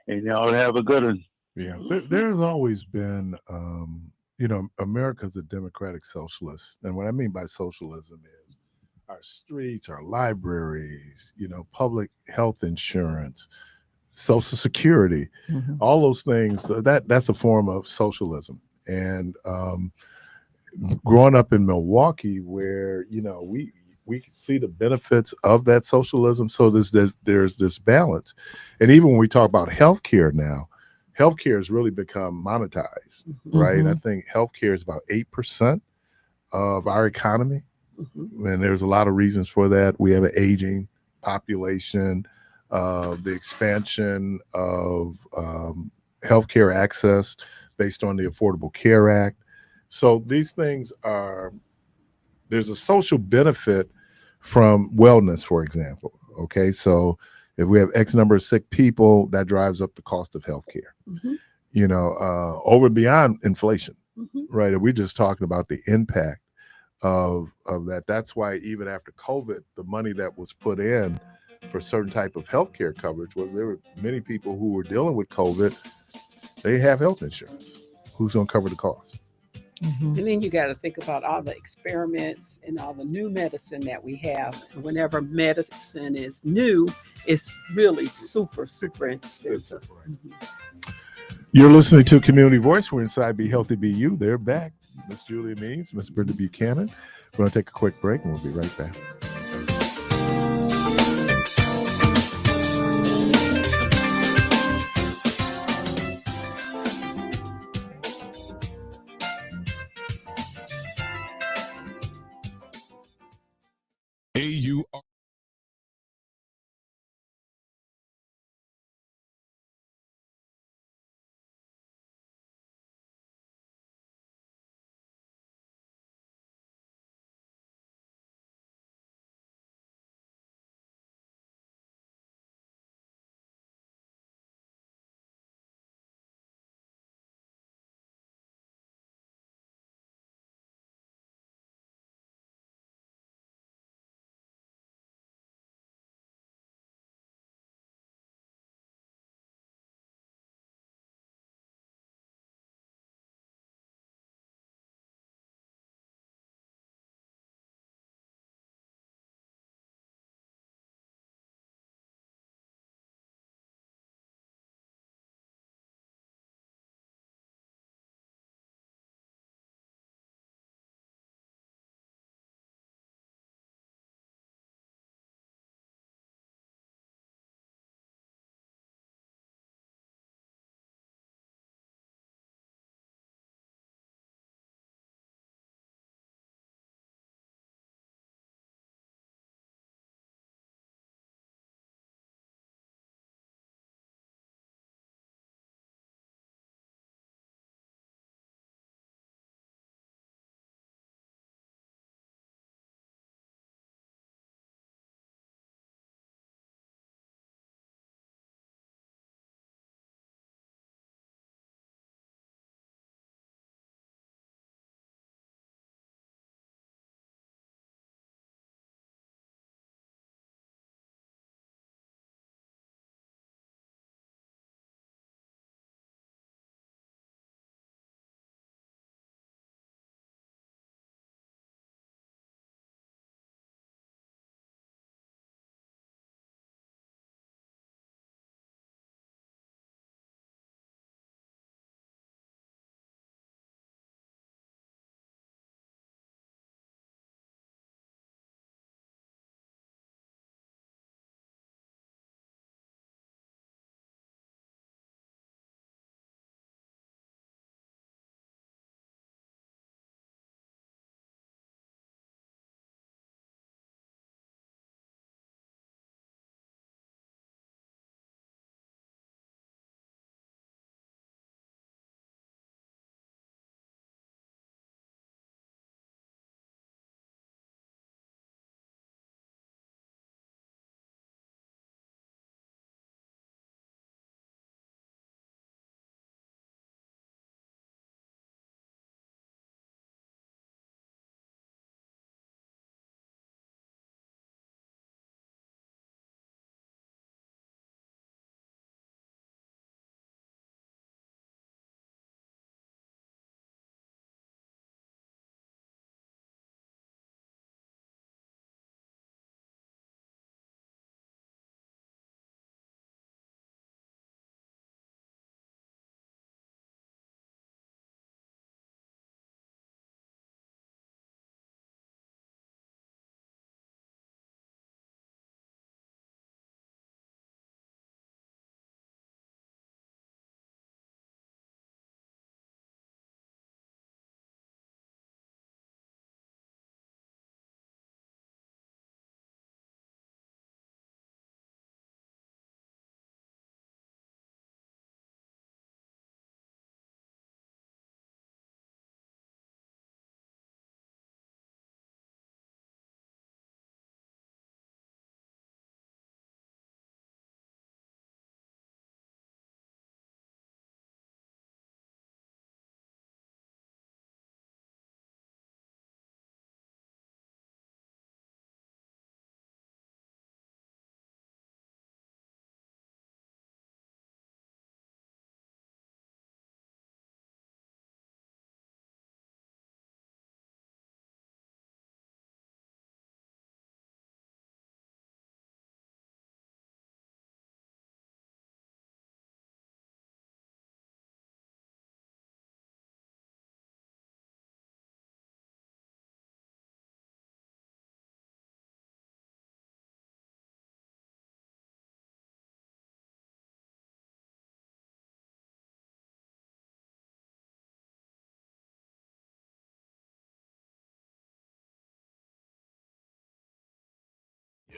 And y'all have a good one. Yeah, there's always been, America's a democratic socialist, and what I mean by socialism is our streets, our libraries, public health insurance, Social Security, all those things. That's a form of socialism. And growing up in Milwaukee, where we see the benefits of that socialism, so there's this balance. And even when we talk about healthcare now, healthcare has really become monetized, right? I think healthcare is about 8% of our economy, and there's a lot of reasons for that. We have an aging population, the expansion of healthcare access based on the Affordable Care Act. So these things there's a social benefit from wellness, for example. Okay, so if we have X number of sick people, that drives up the cost of healthcare. Over and beyond inflation, right? And we're just talking about the impact of that. That's why even after COVID, the money that was put in for certain type of healthcare coverage was there were many people who were dealing with COVID. They have health insurance. Who's going to cover the cost? And then you got to think about all the experiments and all the new medicine that we have. And whenever medicine is new, it's really super, super expensive. You're listening to Community Voice. We're inside Be Healthy, Be You. They're back. Miss Julia Means, Miss Brenda Buchanan. We're going to take a quick break and we'll be right back.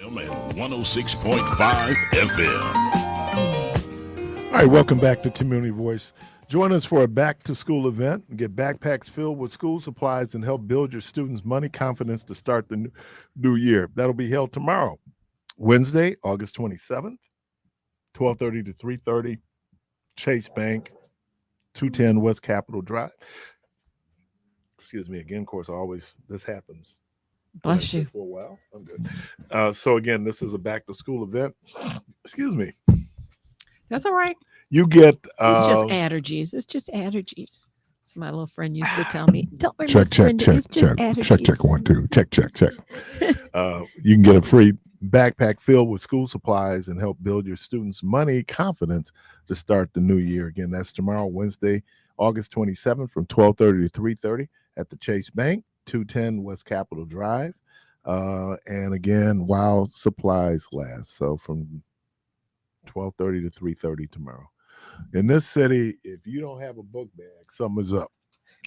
and 106.5 FM. All right, welcome back to Community Voice. Join us for a back-to-school event and get backpacks filled with school supplies and help build your students' money confidence to start the new year. That'll be held tomorrow, Wednesday, August 27th, 12:30 to 3:30, Chase Bank, 210 West Capitol Drive. Excuse me again, of course, this happens. Bless you. For a while. I'm good. So again, this is a back-to-school event. Excuse me. That's all right. You get It's just allergies. It's just allergies. So my little friend used to tell me, "Don't worry, Miss Brenda, it's just allergies." Check 1 2. Check. You can get a free backpack filled with school supplies and help build your students' money confidence to start the new year. Again, that's tomorrow, Wednesday, August 27th, from 12:30 to 3:30 at the Chase Bank, 210 West Capitol Drive. And again, while supplies last. So from 12:30 to 3:30 tomorrow. In this city, if you don't have a book bag, something's up.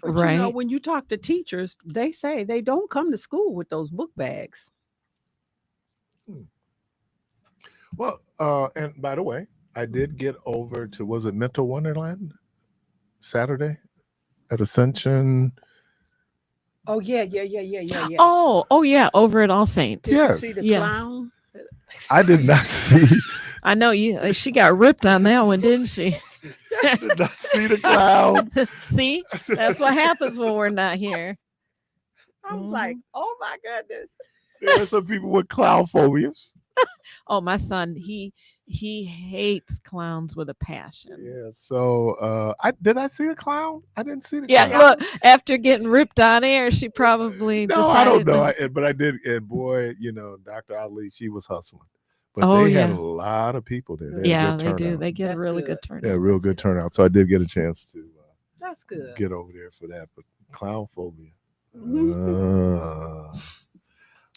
But Right. you know, when you talk to teachers, they say they don't come to school with those book bags. Well, and by the way, I did get over to, was it Mental Wonderland Saturday at Ascension? Oh yeah. Oh yeah, over at All Saints. Did Yes. you see the Yes. clown? I did not see. I know you. She got ripped on that one, didn't she? Did not see the clown. See, that's what happens when we're not here. I was like, oh my goodness. There are some people with clown phobias. Oh, my son, he hates clowns with a passion. Yeah. So, I see the clown. I didn't see the Yeah, clown. look, after getting ripped on air, she probably No, I don't decided know. But I did. And boy, Dr. Ali, she was hustling. But Oh, they had yeah. a lot of people there. They had a Yeah, good they do. turnout. They get a That's really good. good turnout. Yeah, real good turnout. So I did get a chance to That's good. get over there for that. But clown phobia.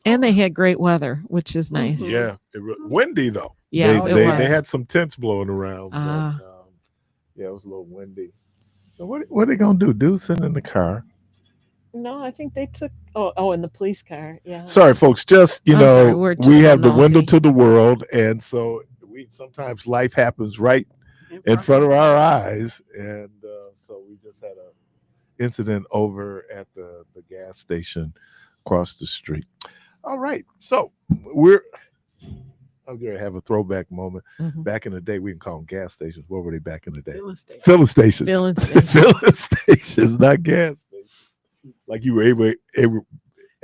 And they had great weather, which is nice. Yeah, windy though. Yes, they, it they, was. they had some tents blowing around. Ah. But, yeah, it was a little windy. So what are they gonna do? Do sit in the car? No, I think they took. Oh, in the police car. Yeah. Sorry, folks. Just I'm sorry, we're just we so have the window nosy. to the world, and so sometimes life happens right in front of our eyes, and so we just had a incident over at the gas station across the street. All right, so I'm going to have a throwback moment. Mhm. Back in the day, we can call them gas stations. What were they back in the day? Filling station. Filling stations. Filling stations. Filling stations, not gas stations. Like you were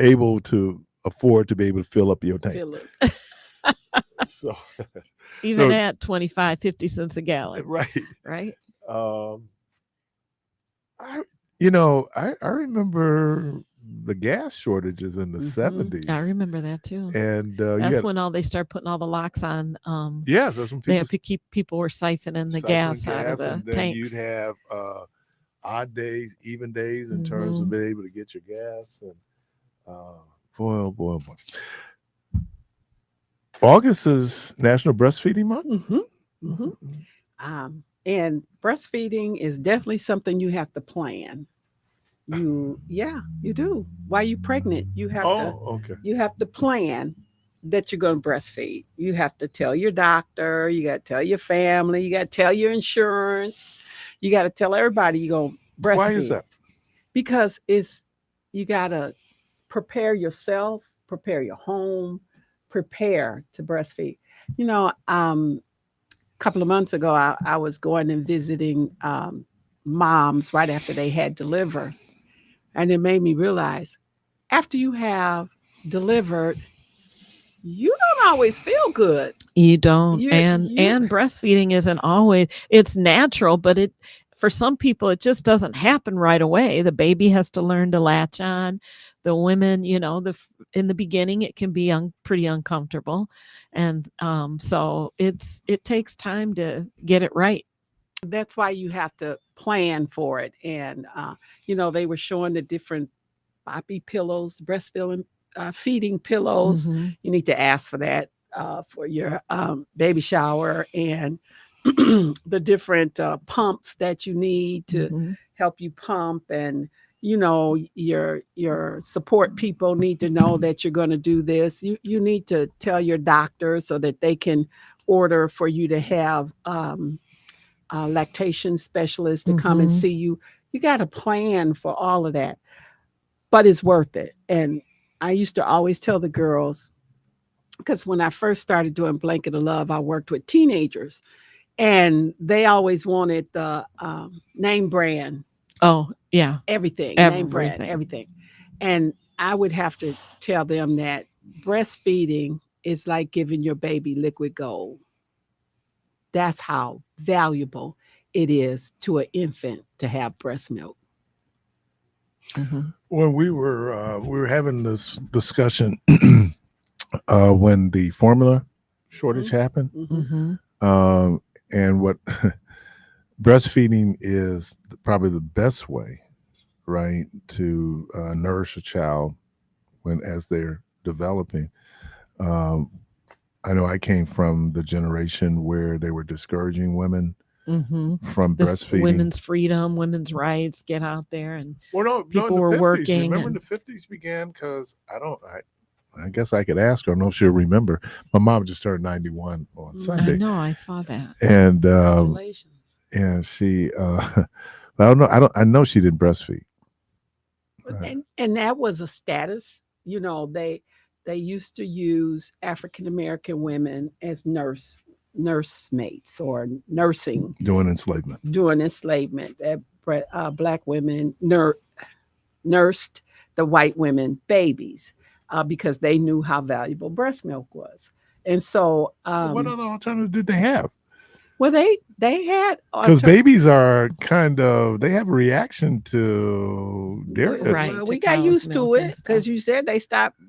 able to afford to be able to fill up your tank. Fill it. So Even No. at 25, 50 cents a gallon. right. Right. I remember the gas shortages in the 70s. I remember that too. And That's when they start putting all the locks on. yes, that's when They people have to keep people were siphoning the cycling gas out of and the then tanks. you'd have odd days, even days in terms of being able to get your gas. And boy. August is National Breastfeeding Month. And breastfeeding is definitely something you have to plan. You do. While you're pregnant, you have okay. you have to plan that you're going to breastfeed. You have to tell your doctor, you got to tell your family, you got to tell your insurance, you got to tell everybody you're going to breastfeed. Why is that? Because you got to prepare yourself, prepare your home, prepare to breastfeed. A couple of months ago, I was going and visiting moms right after they had delivered. And it made me realize after you have delivered, you don't always feel good. You don't. And breastfeeding isn't always, it's natural, but for some people, it just doesn't happen right away. The baby has to learn to latch on. The women, in the beginning, it can be pretty uncomfortable. And so it takes time to get it right. That's why you have to plan for it. And, they were showing the different boppy pillows, breastfeeding feeding pillows. You need to ask for that for your baby shower, and the different pumps that you need to help you pump. And, your support people need to know that you're going to do this. You need to tell your doctor so that they can order for you to have a lactation specialist to come and Mhm. see you. You got a plan for all of that, but it's worth it. And I used to always tell the girls, because when I first started doing Blanket of Love, I worked with teenagers, and they always wanted the name brand Oh, yeah. everything, name brand Everything. everything. And I would have to tell them that breastfeeding is like giving your baby liquid gold. That's how valuable it is to an infant to have breast milk. Mhm. When we were having this discussion when the formula shortage happened, Mhm. and what breastfeeding is probably the best way, right, to nourish a child when as they're developing. Um, I know I came from the generation where they were discouraging women Mhm. from The breastfeeding. women's freedom, women's rights, get out there, and Well, no, in people the were 50s. working. Remember, in And the 50s began because I guess I could ask her. I don't know if she'll remember. My mom just turned 91 on I Sunday, know I saw that. and Congratulations. she, I don't know. I know she didn't breastfeed. Right. And that was a status. They used to use African American women as nursemates or nursing Doing enslavement. during enslavement. Black women nursed the white women babies because they knew how valuable breast milk was. And so, What other alternative did they have? well, they had Because babies are they have a reaction to dairy. Right, Well, to we got cow's used to milk and it because stuff. you said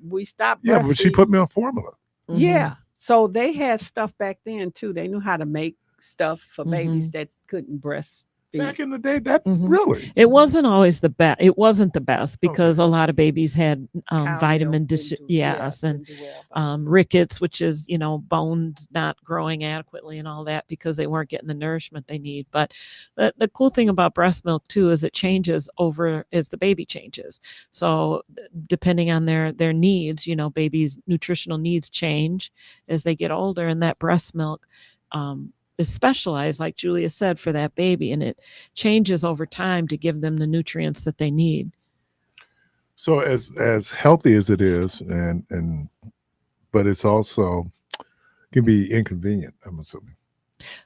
we stopped Yeah, but she breastfeeding. put me on formula. Yeah. So they had stuff back then too. They knew how to make stuff for babies Mhm. that couldn't breastfeed. Back in the day, that Mhm. really. It wasn't always the best. It wasn't the best because Okay. a lot of babies had Cow vitamin milk didn't do, yes, and didn't do well. rickets, which is bones not growing adequately and all that because they weren't getting the nourishment they need. But the cool thing about breast milk too is it changes over as the baby changes. So depending on their needs, babies' nutritional needs change as they get older, and that breast milk. Is specialized, like Julia said, for that baby, and it changes over time to give them the nutrients that they need. So as healthy as it is, but it's also can be inconvenient, I'm assuming.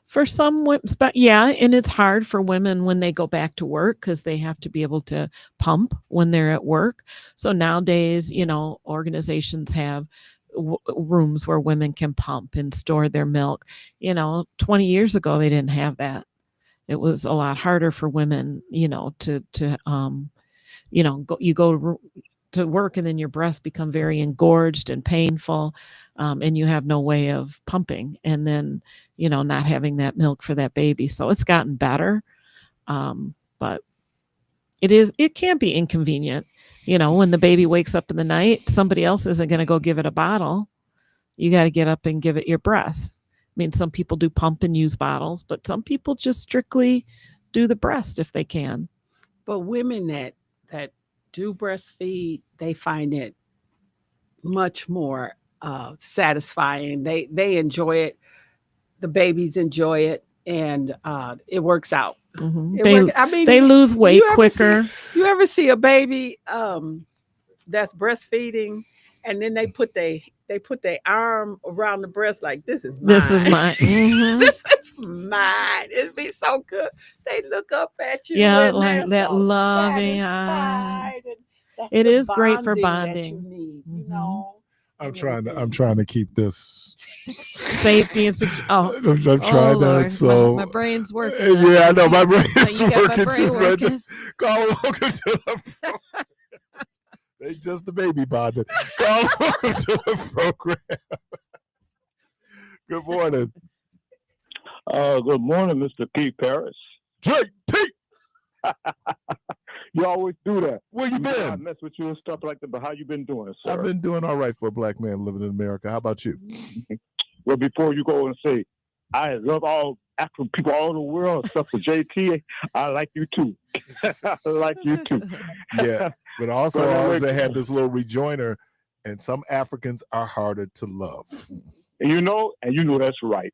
For some women, but yeah, and it's hard for women when they go back to work because they have to be able to pump when they're at work. So nowadays, organizations have rooms where women can pump and store their milk. 20 years ago, they didn't have that. It was a lot harder for women, you go to work and then your breasts become very engorged and painful, and you have no way of pumping, and then not having that milk for that baby. So it's gotten better, but it can be inconvenient. When the baby wakes up in the night, somebody else isn't going to go give it a bottle. You got to get up and give it your breast. I mean, some people do pump and use bottles, but some people just strictly do the breast if they can. But women that do breastfeed, they find it much more satisfying. They enjoy it. The babies enjoy it, and it works out. Mhm. I mean, They lose weight you ever quicker. you ever see a baby that's breastfeeding, and then they put their arm around the breast like this is mine. This is mine. Mhm. This is mine. It'd be so good. They look up at you, Yeah, and like they're that so loving eye. satisfied. And that's It the is great for bonding that you bonding. need, Mhm. I'm and trying everything. to keep this Safety and security. Oh, I'm trying that. Lord, So my brain's working. yeah, I know my brain Now is you got my working brain too, Brenda. working. Carl, welcome to the program. They just the baby bonded. Carl, welcome to the program. Good morning. Good morning, Mr. Keith Parris. JT. You always do that. Where you know I been? mess with you and stuff like that, but how you been doing, sir? I've been doing all right for a black man living in America. How about you? Well, before you go and say, I love all African people all over the world, except for JT. I like you too. I like you too. Yeah, but also I always had this little rejoinder, and some Africans are harder to love. And you know that's right.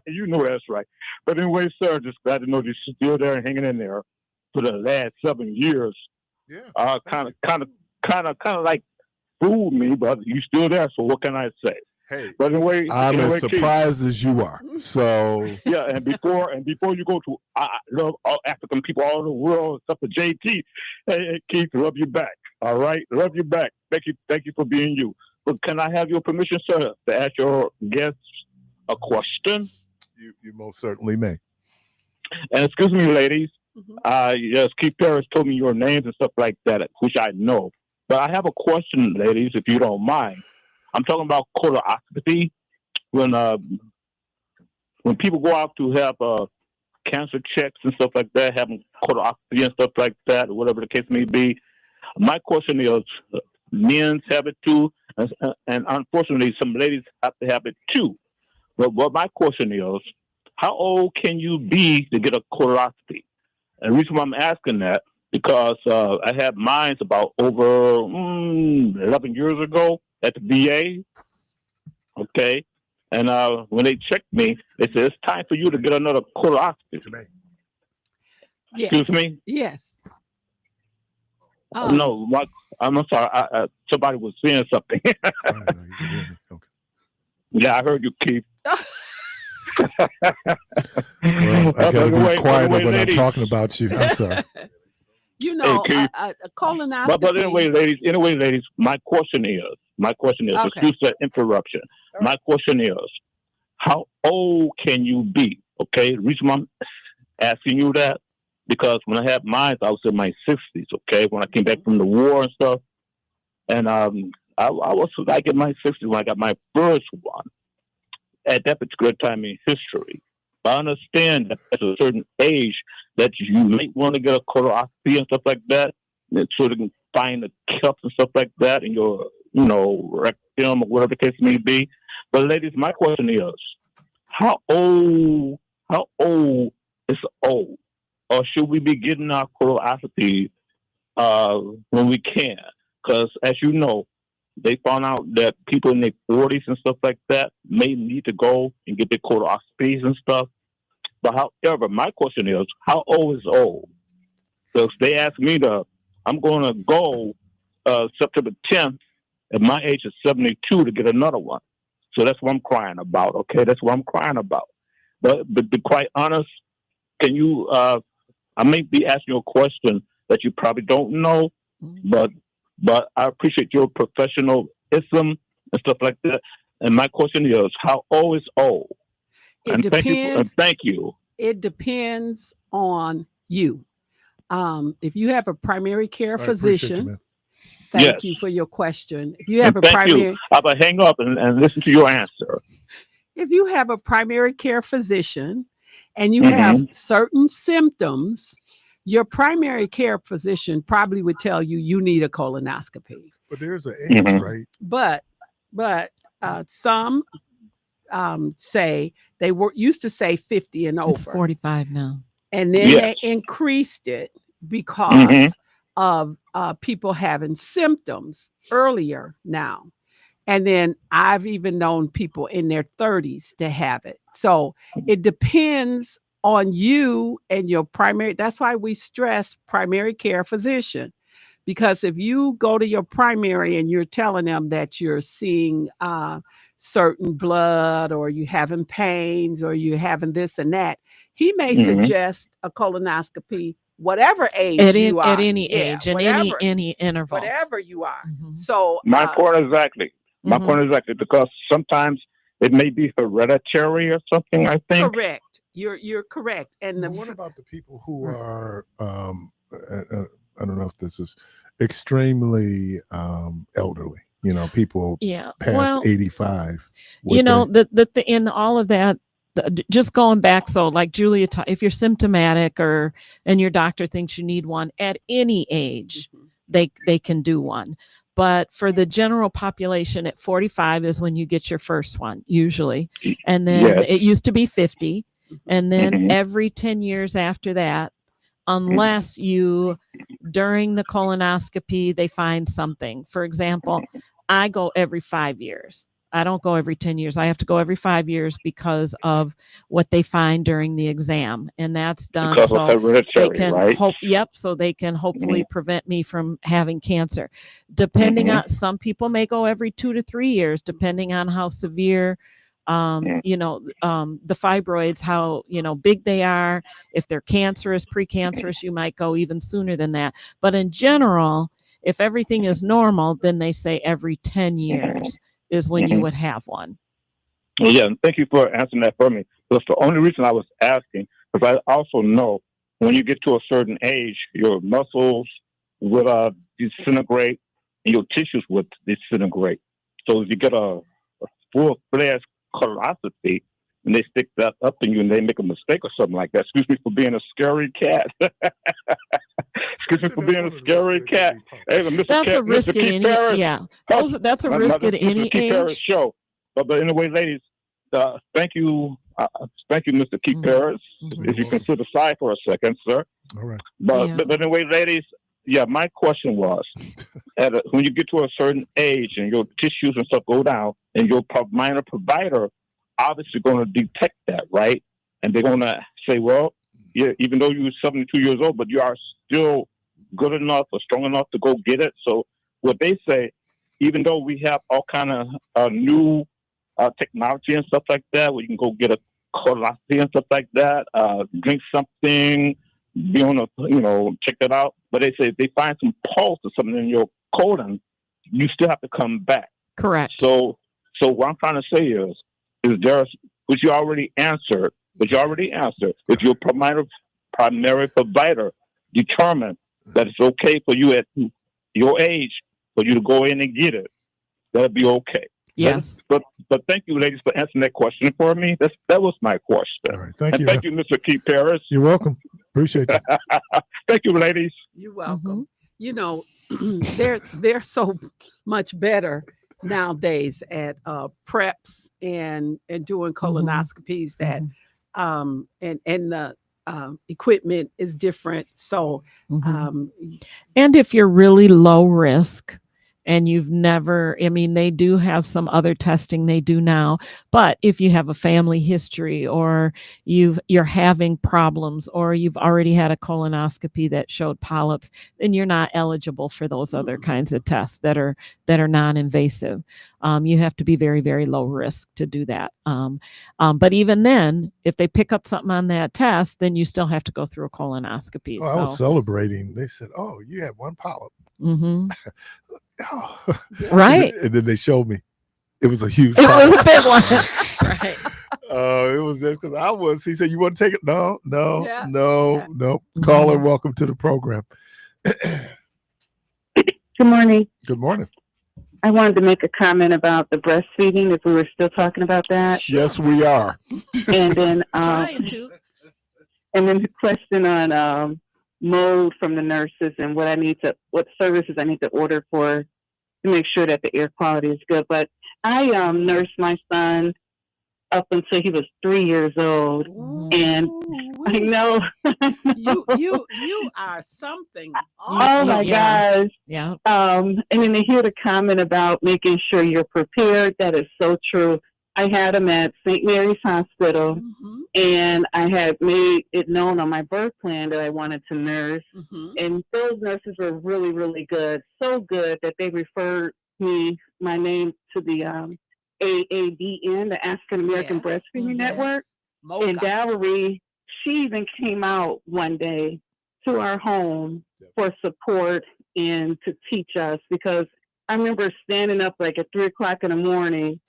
You know that's right. But anyway, sir, just glad to know you're still there and hanging in there for the last 7 years. Yeah. Kind of like fooled me, but you still there. So what can I say? Hey, but anyway, I'm as surprised as you are. So yeah, and before you go to, I love all African people all over the world, except for JT. Hey, Keith, love you back. All right, love you back. Thank you for being you. But can I have your permission, sir, to ask your guests a question? You most certainly may. And excuse me, ladies. Yes, Keith Parris told me your names and stuff like that, which I know. But I have a question, ladies, if you don't mind. I'm talking about colonoscopy. When people go out to have cancer checks and stuff like that, having colonoscopy and stuff like that, or whatever the case may be, my question is, men have it too, and unfortunately, some ladies have to have it too. But what my question is, how old can you be to get a colonoscopy? And the reason why I'm asking that, because I had mine about over 11 years ago at the VA. Okay. And when they checked me, they said, it's time for you to get another colonoscopy. Yes. Excuse me? Yes. No, I'm sorry. Somebody was saying something. Yeah, I heard you, Keith. Well, I got to be quieter when I'm talking about you. I'm sorry. You know, hey, a colonoscopy. But anyway, ladies, my question is, okay. excuse the interruption. Right. My question is, how old can you be? Okay, the reason why I'm asking you that, because when I had mine, I was in my 60s. Okay, when I came back from the war and stuff, and I was like in my 60s when I got my first one. At that particular time in history, I understand that at a certain age that you might want to get a colonoscopy and stuff like that, so they can find the cups and stuff like that in your, rectum or whatever the case may be. But ladies, my question is, how old is old? Or should we be getting our colonoscopy when we can? Because as you know, they found out that people in their 40s and stuff like that may need to go and get their colonoscopies and stuff. But however, my question is, how old is old? Because they asked me I'm going to go September 10th, and my age is 72 to get another one. So that's what I'm crying about, okay? That's what I'm crying about. But to be quite honest, can you, I may be asking you a question that you probably don't know, but I appreciate your professionalism and stuff like that. And my question is, how old is old? It depends. Thank you. It depends on you. If you have a primary care physician, thank you for your question. If you have a primary, I'm gonna hang up and listen to your answer. If you have a primary care physician and you have certain symptoms, your primary care physician probably would tell you need a colonoscopy. But there's an age, right? But some say they used to say 50 and over. It's 45 now. And then they increased it because of people having symptoms earlier now. And then I've even known people in their 30s to have it. So it depends on you and your primary. That's why we stress primary care physician, because if you go to your primary and you're telling them that you're seeing certain blood, or you having pains, or you having this and that, he may suggest a colonoscopy, whatever age you are. At any age, and any interval. Whatever you are. So my point exactly. My point exactly, because sometimes it may be hereditary or something, I think. Correct. You're correct. And what about the people who are I don't know if this is extremely elderly, people past 85. In all of that, just going back, so like Julia, if you're symptomatic and your doctor thinks you need one at any age, they can do one. But for the general population, at 45 is when you get your first one, usually. And then it used to be 50. And then every 10 years after that, unless you, during the colonoscopy, they find something. For example, I go every 5 years. I don't go every 10 years. I have to go every 5 years because of what they find during the exam. And that's done Because so of they hereditary, can right? so they can hopefully prevent me from having cancer. Depending on, some people may go every 2 to 3 years, depending on how severe the fibroids, how big they are. If they're cancerous, precancerous, you might go even sooner than that. But in general, if everything is normal, then they say every 10 years is when you would have one. Well, yeah, and thank you for answering that for me. That's the only reason I was asking, because I also know when you get to a certain age, your muscles will disintegrate and your tissues will disintegrate. So if you get a full-fledged colonoscopy and they stick that up in you and they make a mistake or something like that, excuse me for being a scary cat. Excuse me for being a scary cat. Hey, Mr. That's Cat, a risk Mr. at Keith any Parris. that's a risk at any Mr. Keith Parris age. show. But anyway, ladies, thank you, Mr. Keith Parris. If you can sit aside for a second, sir. All right. But anyway, ladies, yeah, my question was, when you get to a certain age and your tissues and stuff go down, and your minor provider obviously going to detect that, right? And they're going to say, well, yeah, even though you're 72 years old, but you are still good enough or strong enough to go get it. So what they say, even though we have all kind of new technology and stuff like that, where you can go get a colonoscopy and stuff like that, drink something, be on a, check that out. But they say if they find some pulse or something in your colon, you still have to come back. Correct. So what I'm trying to say is there, which you already answered, if your primary provider determined that it's okay for you at your age for you to go in and get it, that'll be okay. Yes. But thank you, ladies, for answering that question for me. That was my question. All right. Thank you. Thank you, Mr. Keith Parris. You're welcome. Appreciate that. Thank you, ladies. You're welcome. They're so much better nowadays at preps and doing colonoscopies that and the equipment is different. So and if you're really low risk and you've never, they do have some other testing they do now, but if you have a family history or you're having problems or you've already had a colonoscopy that showed polyps, then you're not eligible for those other kinds of tests that are non-invasive. You have to be very, very low risk to do that. But even then, if they pick up something on that test, then you still have to go through a colonoscopy. I was celebrating. They said, "Oh, you had one polyp." Yeah. Right. And then they showed me it was a huge It polyp. was a big one. Right. It was just because he said, "You want to take it?" No. Mm-hmm. Caller, welcome to the program. Good morning. Good morning. I wanted to make a comment about the breastfeeding, if we were still talking about that. Yes, we are. And then Trying to. And then the question on mode from the nurses and what services I need to order for to make sure that the air quality is good. But I nursed my son up until he was 3 years old. Ooh, and I know you are something. Oh my gosh. Yeah. And then to hear the comment about making sure you're prepared, that is so true. I had him at St. Mary's Hospital, and I had made it known on my birth plan that I wanted to nurse. And those nurses were really, really good. So good that they referred my name to the AABN, the African American Breastfeeding Network. Mocha. And Valerie, she even came out one day to our home for support and to teach us, because I remember standing up like at 3 o'clock in the morning,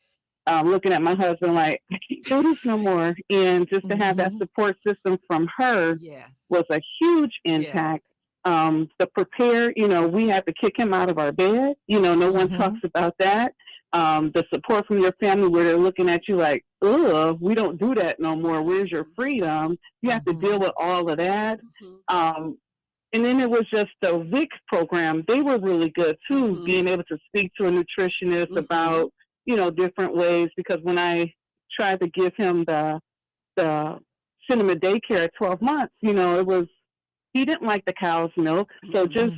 looking at my husband like, I can't do this no more. And just to have that support system from her was a huge impact. The prepare, we had to kick him out of our bed. No one talks about that. The support from your family where they're looking at you like, ugh, we don't do that no more. Where's your freedom? You have to deal with all of that. And then it was just the VIC program. They were really good too, being able to speak to a nutritionist about, different ways, because when I tried to give him the send him to daycare at 12 months. You know, he didn't like the cow's milk. So just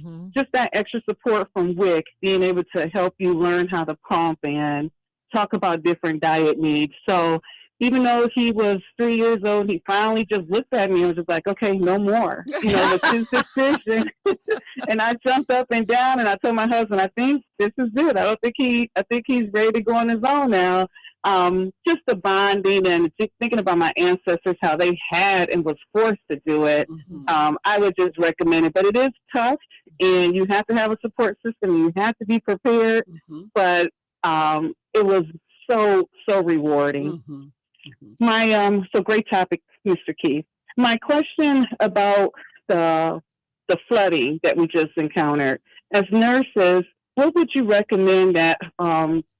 that extra support from WIC, being able to help you learn how to pump and talk about different diet needs. So even though he was 3 years old, he finally just looked at me and was just like, okay, no more. You know, it's his decision. And I jumped up and down and I told my husband, I think this is it. I think he's ready to go on his own now. Just the bonding and just thinking about my ancestors, how they had and was forced to do it. I would just recommend it, but it is tough and you have to have a support system. You have to be prepared, but it was so rewarding. So great topic, Mr. Keith. My question about the flooding that we just encountered. As nurses, what would you recommend that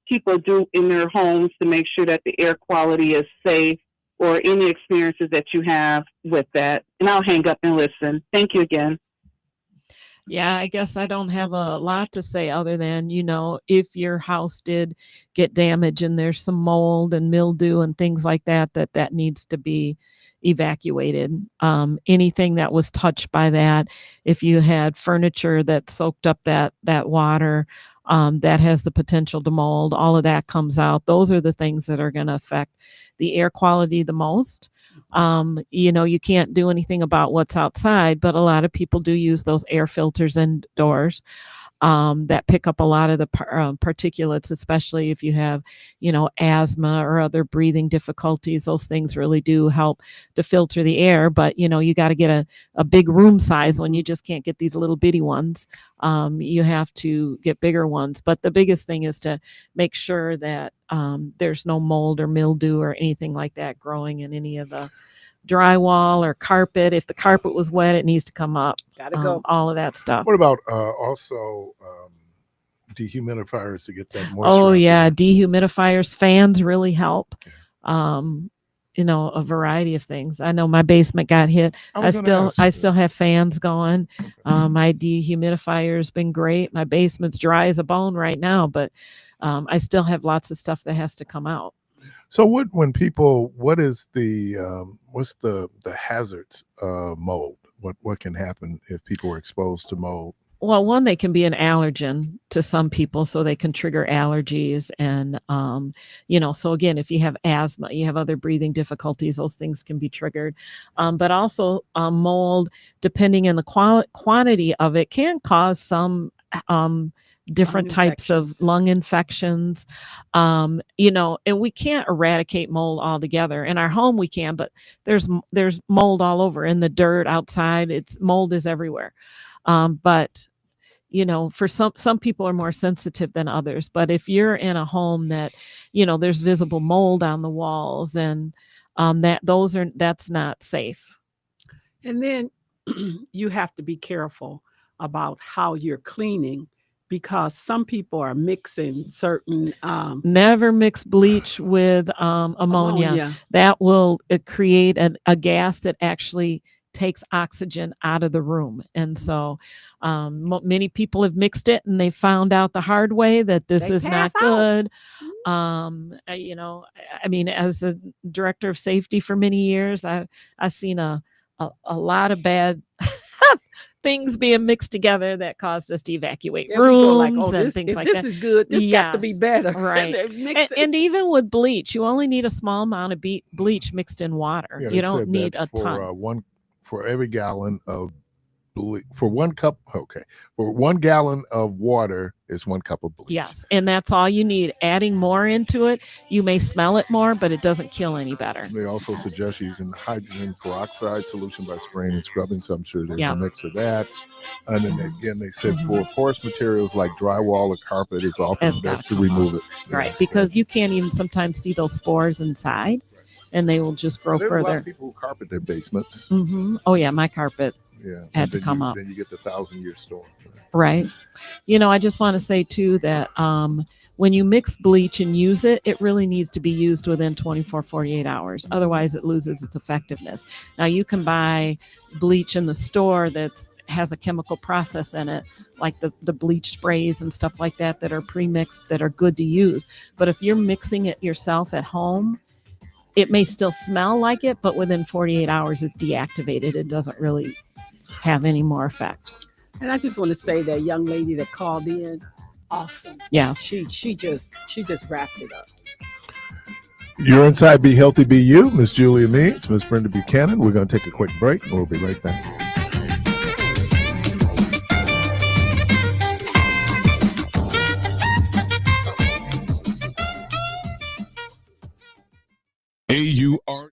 people do in their homes to make sure that the air quality is safe, or any experiences that you have with that? And I'll hang up and listen. Thank you again. Yeah, I guess I don't have a lot to say other than, you know, if your house did get damaged and there's some mold and mildew and things like that, that needs to be evacuated. Anything that was touched by that, if you had furniture that soaked up that water, that has the potential to mold, all of that comes out. Those are the things that are going to affect the air quality the most. You know, you can't do anything about what's outside, but a lot of people do use those air filters indoors that pick up a lot of the particulates, especially if you have, you know, asthma or other breathing difficulties. Those things really do help to filter the air, but, you know, you got to get a big room size when you just can't get these little bitty ones. You have to get bigger ones. But the biggest thing is to make sure that there's no mold or mildew or anything like that growing in any of the drywall or carpet. If the carpet was wet, it needs to come up. Gotta go. All of that stuff. What about also dehumidifiers to get that moisture? Oh yeah, dehumidifiers, fans really help. You know, a variety of things. I know my basement got hit. I still have fans going. Okay. My dehumidifier's been great. My basement's dry as a bone right now, but I still have lots of stuff that has to come out. So what is the what's the hazards of mold? What can happen if people are exposed to mold? Well, one, they can be an allergen to some people, so they can trigger allergies. And, you know, so again, if you have asthma, you have other breathing difficulties, those things can be triggered. But also mold, depending on the quantity of it, can cause some different types of lung infections, you know, and we can't eradicate mold altogether. In our home we can, but there's mold all over in the dirt outside. Mold is everywhere. But you know, for some people are more sensitive than others. But if you're in a home that, you know, there's visible mold on the walls and that's not safe. And then you have to be careful about how you're cleaning, because some people are mixing certain never mix bleach with ammonia. That will create a gas that actually takes oxygen out of the room. And so many people have mixed it and they found out the hard way that this is not good. You know, I mean, as a director of safety for many years, I've seen a lot of bad things being mixed together that caused us to evacuate rooms and things like that. This is good. This got to be better. Right. and even with bleach, you only need a small amount of bleach mixed in water. You don't need a ton. For every gallon of for 1 cup. Okay. For 1 gallon of water is 1 cup of bleach. Yes. And that's all you need. Adding more into it, you may smell it more, but it doesn't kill any better. They also suggest using hydrogen peroxide solution by spraying and scrubbing. So I'm sure there's a mix of that. And then they said for porous materials like drywall or carpet, it's often best to remove it. Right. Because you can't even sometimes see those spores inside. And they will just grow further. There are a lot of people who carpet their basements. Oh yeah, my carpet had to come up. Then you get the 1,000-year storm. Right. You know, I just want to say too that when you mix bleach and use it, it really needs to be used within 48 hours. Otherwise, it loses its effectiveness. Now, you can buy bleach in the store that has a chemical process in it, like the bleach sprays and stuff like that are pre-mixed, that are good to use. But if you're mixing it yourself at home, it may still smell like it, but within 48 hours it's deactivated. It doesn't really have any more effect. And I just want to say that young lady that called in, awesome. Yes. She just wrapped it up. You're inside Be Healthy, Be You. Miss Julia Means, Miss Brenda Buchanan. We're going to take a quick break and we'll be right back. AUR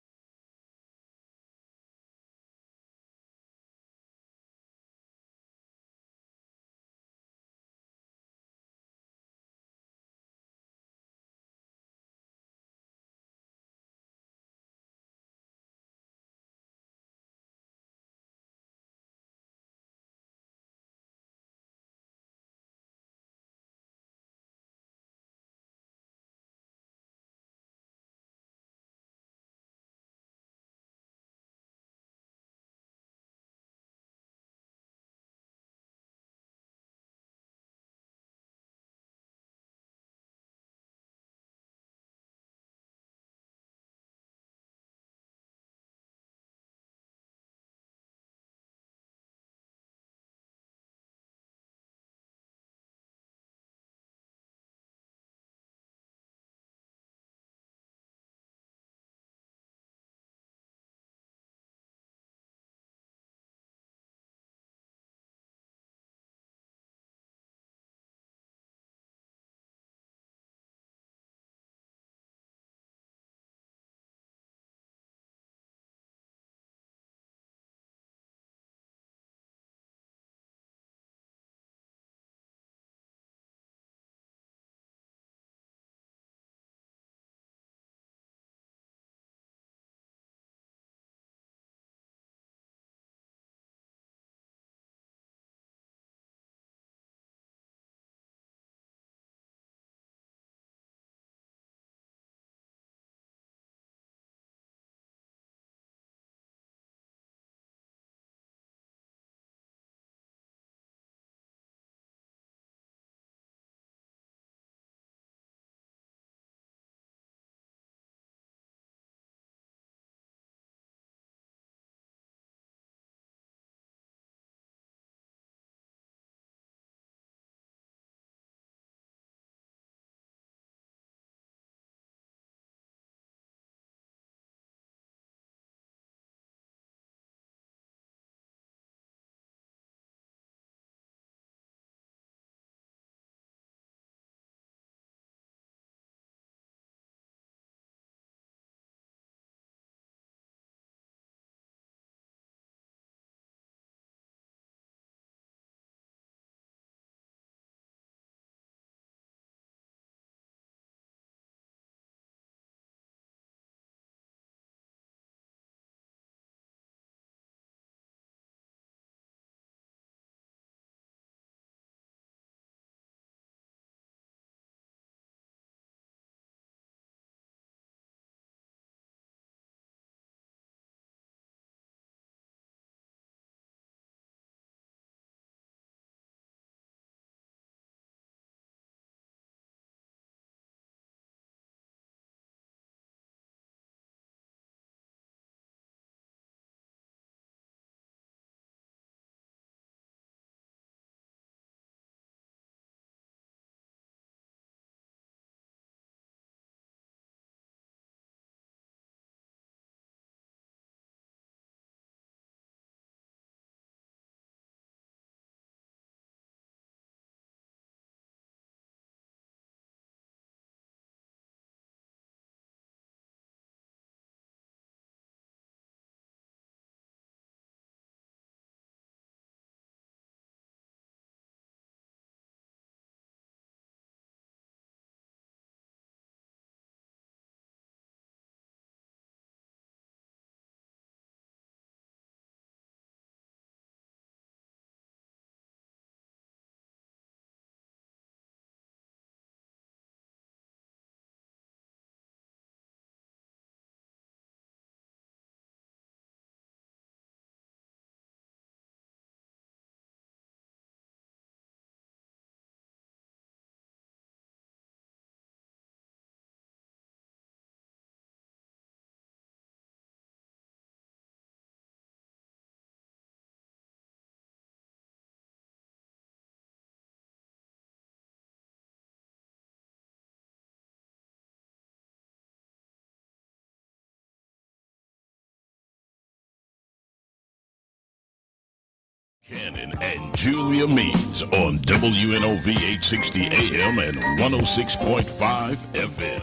Cannon and Julia Means on WNOV 860 AM and 106.5 FM.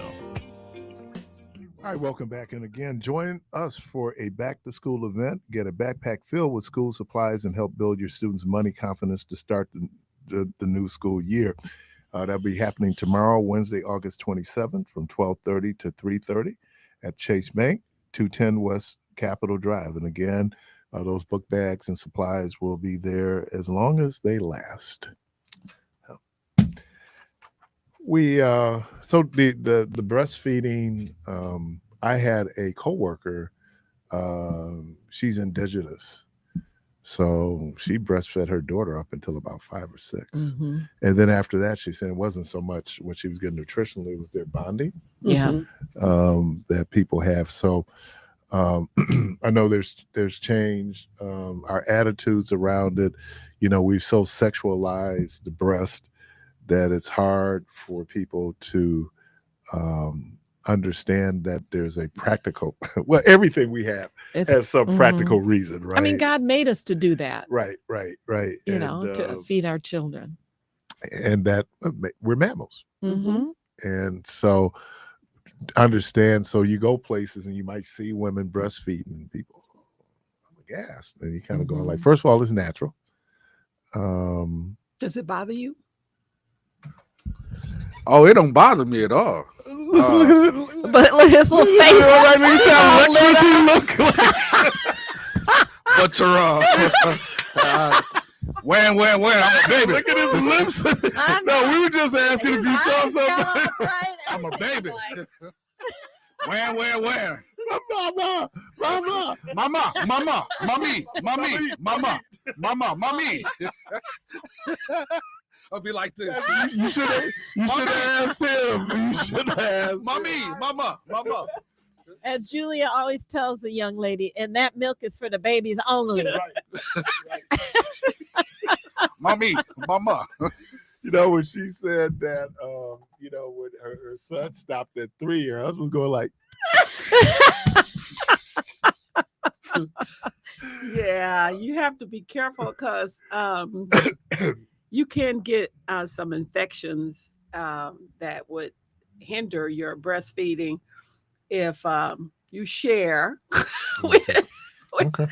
All right, welcome back. And again, join us for a back-to-school event. Get a backpack filled with school supplies and help build your students' money confidence to start the new school year. That'll be happening tomorrow, Wednesday, August 27th from 12:30 to 3:30 at Chase Bank, 210 West Capitol Drive. And again, those book bags and supplies will be there as long as they last. We so the breastfeeding. I had a coworker. She's indigenous, so she breastfed her daughter up until about 5 or 6, and then after that, she said it wasn't so much what she was getting nutritionally; it was their bonding. Yeah, that people have. So. I know there's change. Our attitudes around it, we've so sexualized the breast that it's hard for people to understand that there's a practical. Well, everything we have has some practical reason, right? I mean, God made us to do that. Right. To feed our children, and that we're mammals, mm-hmm. and so. Understand, so you go places and you might see women breastfeeding, people aghast, and you kind of going like, first of all, it's natural. Does it bother you? Oh, it don't bother me at all. But look at his little face. But when I'm a baby. Look at his lips. No, we were just asking if you saw something. I'm a baby. When? Mama, mommy. I'll be like this. You should have asked him. You should have asked. Mommy, mama. As Julia always tells the young lady, and that milk is for the babies only. Right. Mommy, mama. When she said that, when her son stopped at 3, her husband was going like, yeah, you have to be careful because you can get some infections that would hinder your breastfeeding if you share with. Okay.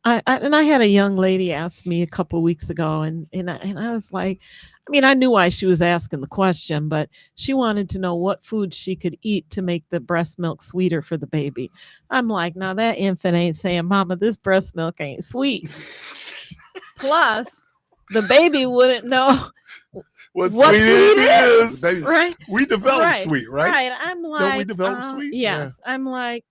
I had a young lady ask me a couple of weeks ago, and I was like, I mean, I knew why she was asking the question, but she wanted to know what food she could eat to make the breast milk sweeter for the baby. I'm like, now that infant ain't saying, Mama, this breast milk ain't sweet. Plus, the baby wouldn't know what sweet is. Right? We develop sweet, right? Right. I'm like, don't we develop sweet? Yes. Yeah. I'm like,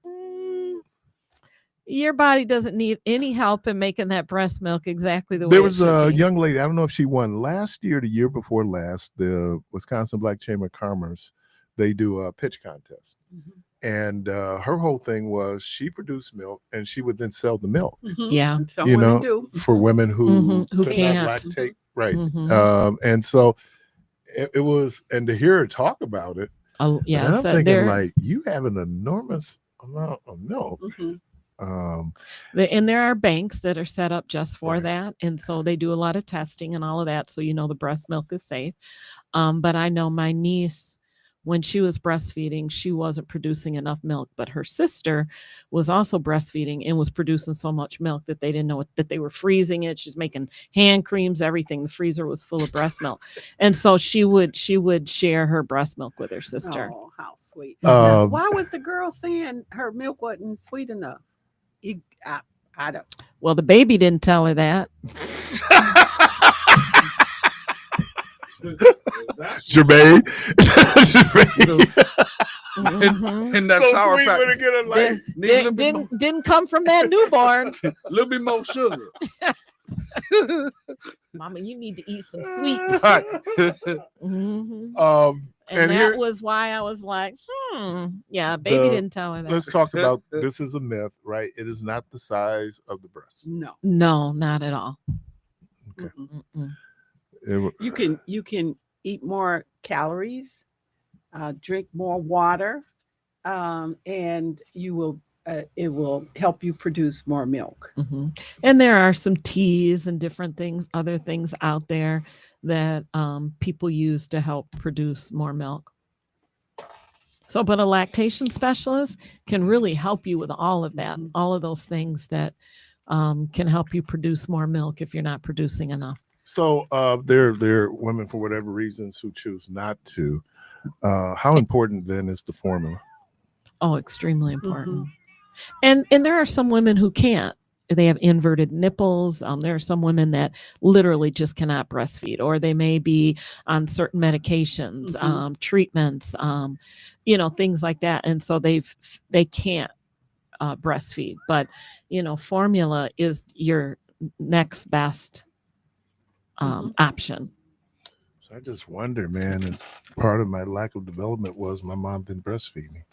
your body doesn't need any help in making that breast milk exactly the way there was it should a be. Young lady, I don't know if she won last year, the year before last, the Wisconsin Black Chamber of Commerce, they do a pitch contest. And her whole thing was she produced milk and she would then sell the milk. Yeah. For women who can't lactate. Right. And so it was, and to hear her talk about it, I'm thinking like, you have an enormous amount of milk. And there are banks that are set up just for that, and so they do a lot of testing and all of that, so the breast milk is safe. But I know my niece, when she was breastfeeding, she wasn't producing enough milk, but her sister was also breastfeeding and was producing so much milk that they didn't know that they were freezing it. She's making hand creams, everything. The freezer was full of breast milk, and so she would share her breast milk with her sister. Oh, how sweet! Why was the girl saying her milk wasn't sweet enough? I don't. Well, the baby didn't tell her that. Jermaine. In that so sour sweet pack. when it get like, didn't come from that newborn. A little bit more sugar. Mama, you need to eat some sweets. And that was why I was like, yeah, baby didn't tell her that. Let's talk about, this is a myth, right? It is not the size of the breast. No, not at all. Okay. You can eat more calories, drink more water, and you will it will help you produce more milk. Mm-hmm. And there are some teas and different things, other things out there that people use to help produce more milk. So, but a lactation specialist can really help you with all of that, all of those things that can help you produce more milk if you're not producing enough. So there are women for whatever reasons who choose not to. How important then is the formula? Oh, extremely important. And there are some women who can't. They have inverted nipples. There are some women that literally just cannot breastfeed, or they may be on certain medications, treatments, things like that, and so they can't breastfeed. But formula is your next best option. So I just wonder, man, and part of my lack of development was my mom didn't breastfeed me.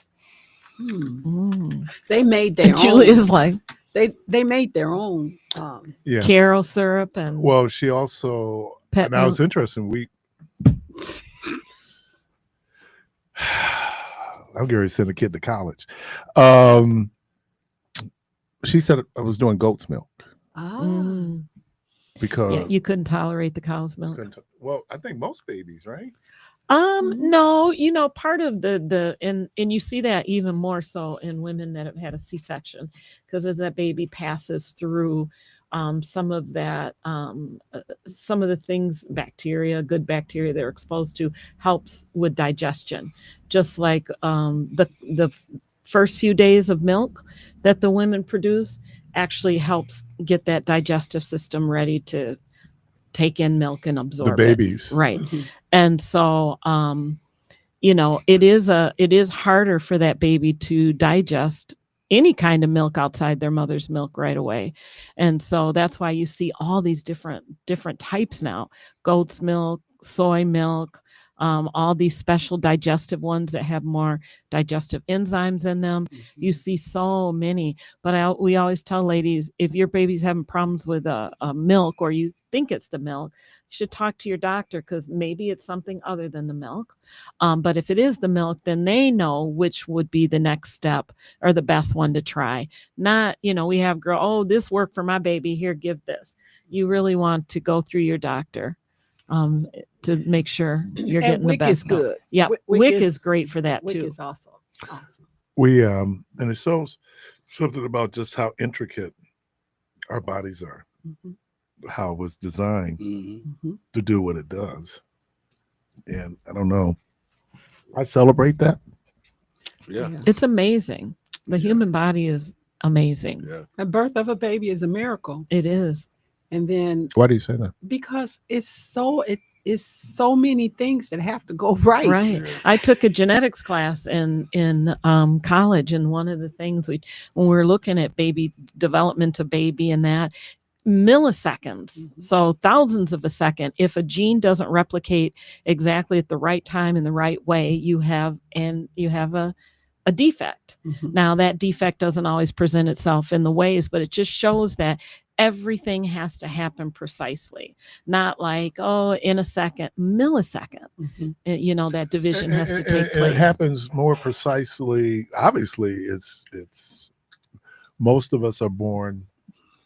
They made their own. Julia's like they made their own Caro syrup and well, she also and that was interesting. I'm going to send a kid to college. She said I was doing goat's milk. Because you couldn't tolerate the cow's milk. Well, I think most babies, right? No, part of the and you see that even more so in women that have had a C-section, because as that baby passes through some of that, some of the things, good bacteria they're exposed to, helps with digestion. Just like the first few days of milk that the women produce actually helps get that digestive system ready to take in milk and absorb the babies. It. Right. And so, it is harder for that baby to digest any kind of milk outside their mother's milk right away. And so that's why you see all these different types now: goat's milk, soy milk, all these special digestive ones that have more digestive enzymes in them. You see so many, but we always tell ladies, if your baby's having problems with a milk, or you think it's the milk, you should talk to your doctor, because maybe it's something other than the milk. But if it is the milk, then they know which would be the next step or the best one to try. Not, we have this worked for my baby, here, give this. You really want to go through your doctor to make sure you're getting the best. Is good. Yeah, WIC is great for that WIC too. is awesome. We and it shows something about just how intricate our bodies are, how it was designed to do what it does. And I don't know, I celebrate that. Yeah, it's amazing. The human body is amazing. The birth of a baby is a miracle. It is. And then why do you say that? Because it's so many things that have to go right. Right. I took a genetics class in college, and one of the things when we were looking at baby development of baby and that, milliseconds, so thousands of a second, if a gene doesn't replicate exactly at the right time in the right way, you have a defect. Now that defect doesn't always present itself in the ways, but it just shows that everything has to happen precisely, not like, in a second, millisecond. That division has to take place. It happens more precisely. Obviously, it's most of us are born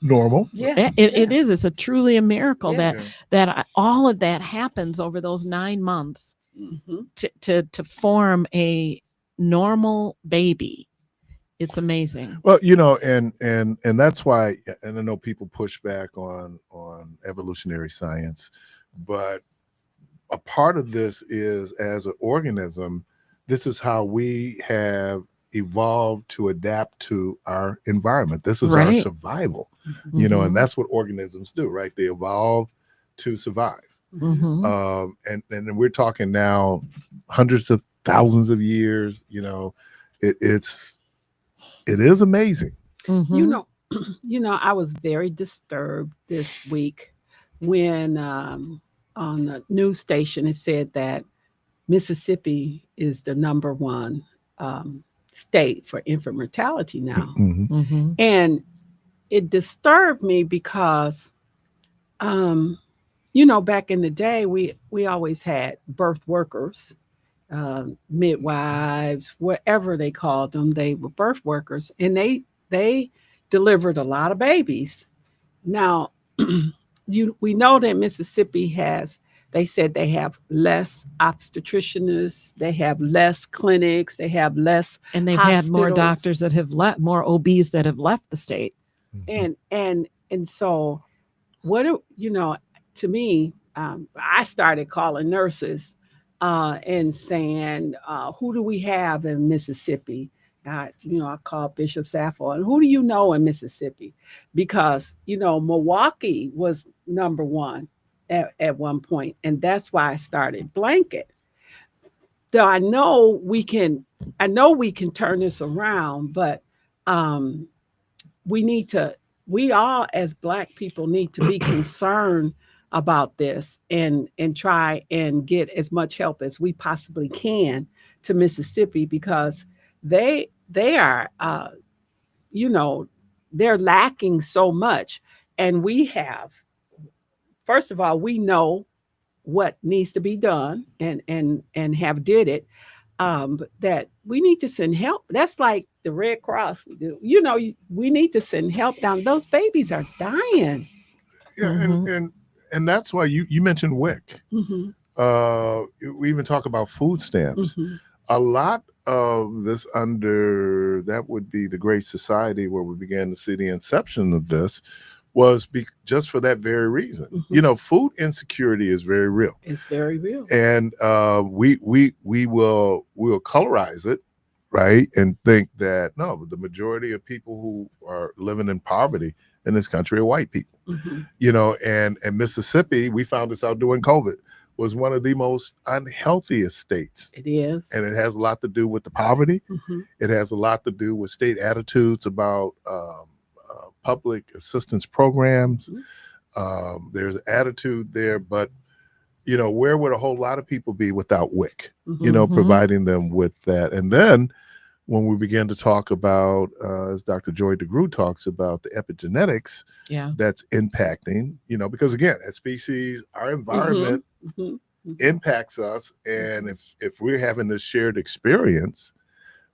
normal. It is. It's truly a miracle that all of that happens over those 9 months to form a normal baby. It's amazing. Well, and that's why, and I know people push back on evolutionary science, but a part of this is, as an organism, this is how we have evolved to adapt to our environment. This is our survival, and that's what organisms do, right? They evolve to survive. And we're talking now hundreds of thousands of years. It is amazing. I was very disturbed this week when on the news station it said that Mississippi is the number one state for infant mortality now. And it disturbed me because, back in the day, we always had birth workers midwives, whatever they called them. They were birth workers, and they delivered a lot of babies. Now, we know that Mississippi has. They said they have less obstetricianists, they have less clinics, they have less And they've had more hospitals. doctors that have left, more OBs that have left the state. And so to me, I started calling nurses and saying, who do we have in Mississippi? I called Bishop Sappho, and who do you know in Mississippi? Because Milwaukee was number one at one point, and that's why I started Blanket. So I know we can turn this around, but um, we all as Black people need to be concerned about this and try and get as much help as we possibly can to Mississippi, because they are you know they're lacking so much. And we have, first of all, we know what needs to be done and have did it. But that we need to send help. That's like the Red Cross. We need to send help down. Those babies are dying. Yeah, and that's why you mentioned WIC. We even talk about food stamps. A lot of this under that would be the Great Society, where we began to see the inception of this, was just for that very reason. Food insecurity is very real. It's very real. And we'll colorize it, right? And think that no, the majority of people who are living in poverty in this country are white people. And Mississippi, we found this out during COVID, was one of the most unhealthiest states. It is. And it has a lot to do with the poverty. It has a lot to do with state attitudes about public assistance programs. There's attitude there, but where would a whole lot of people be without WIC, providing them with that? And then when we begin to talk about, as Dr. Joy DeGroot talks about, the epigenetics that's impacting, because again, as species, our environment impacts us. And if we're having this shared experience,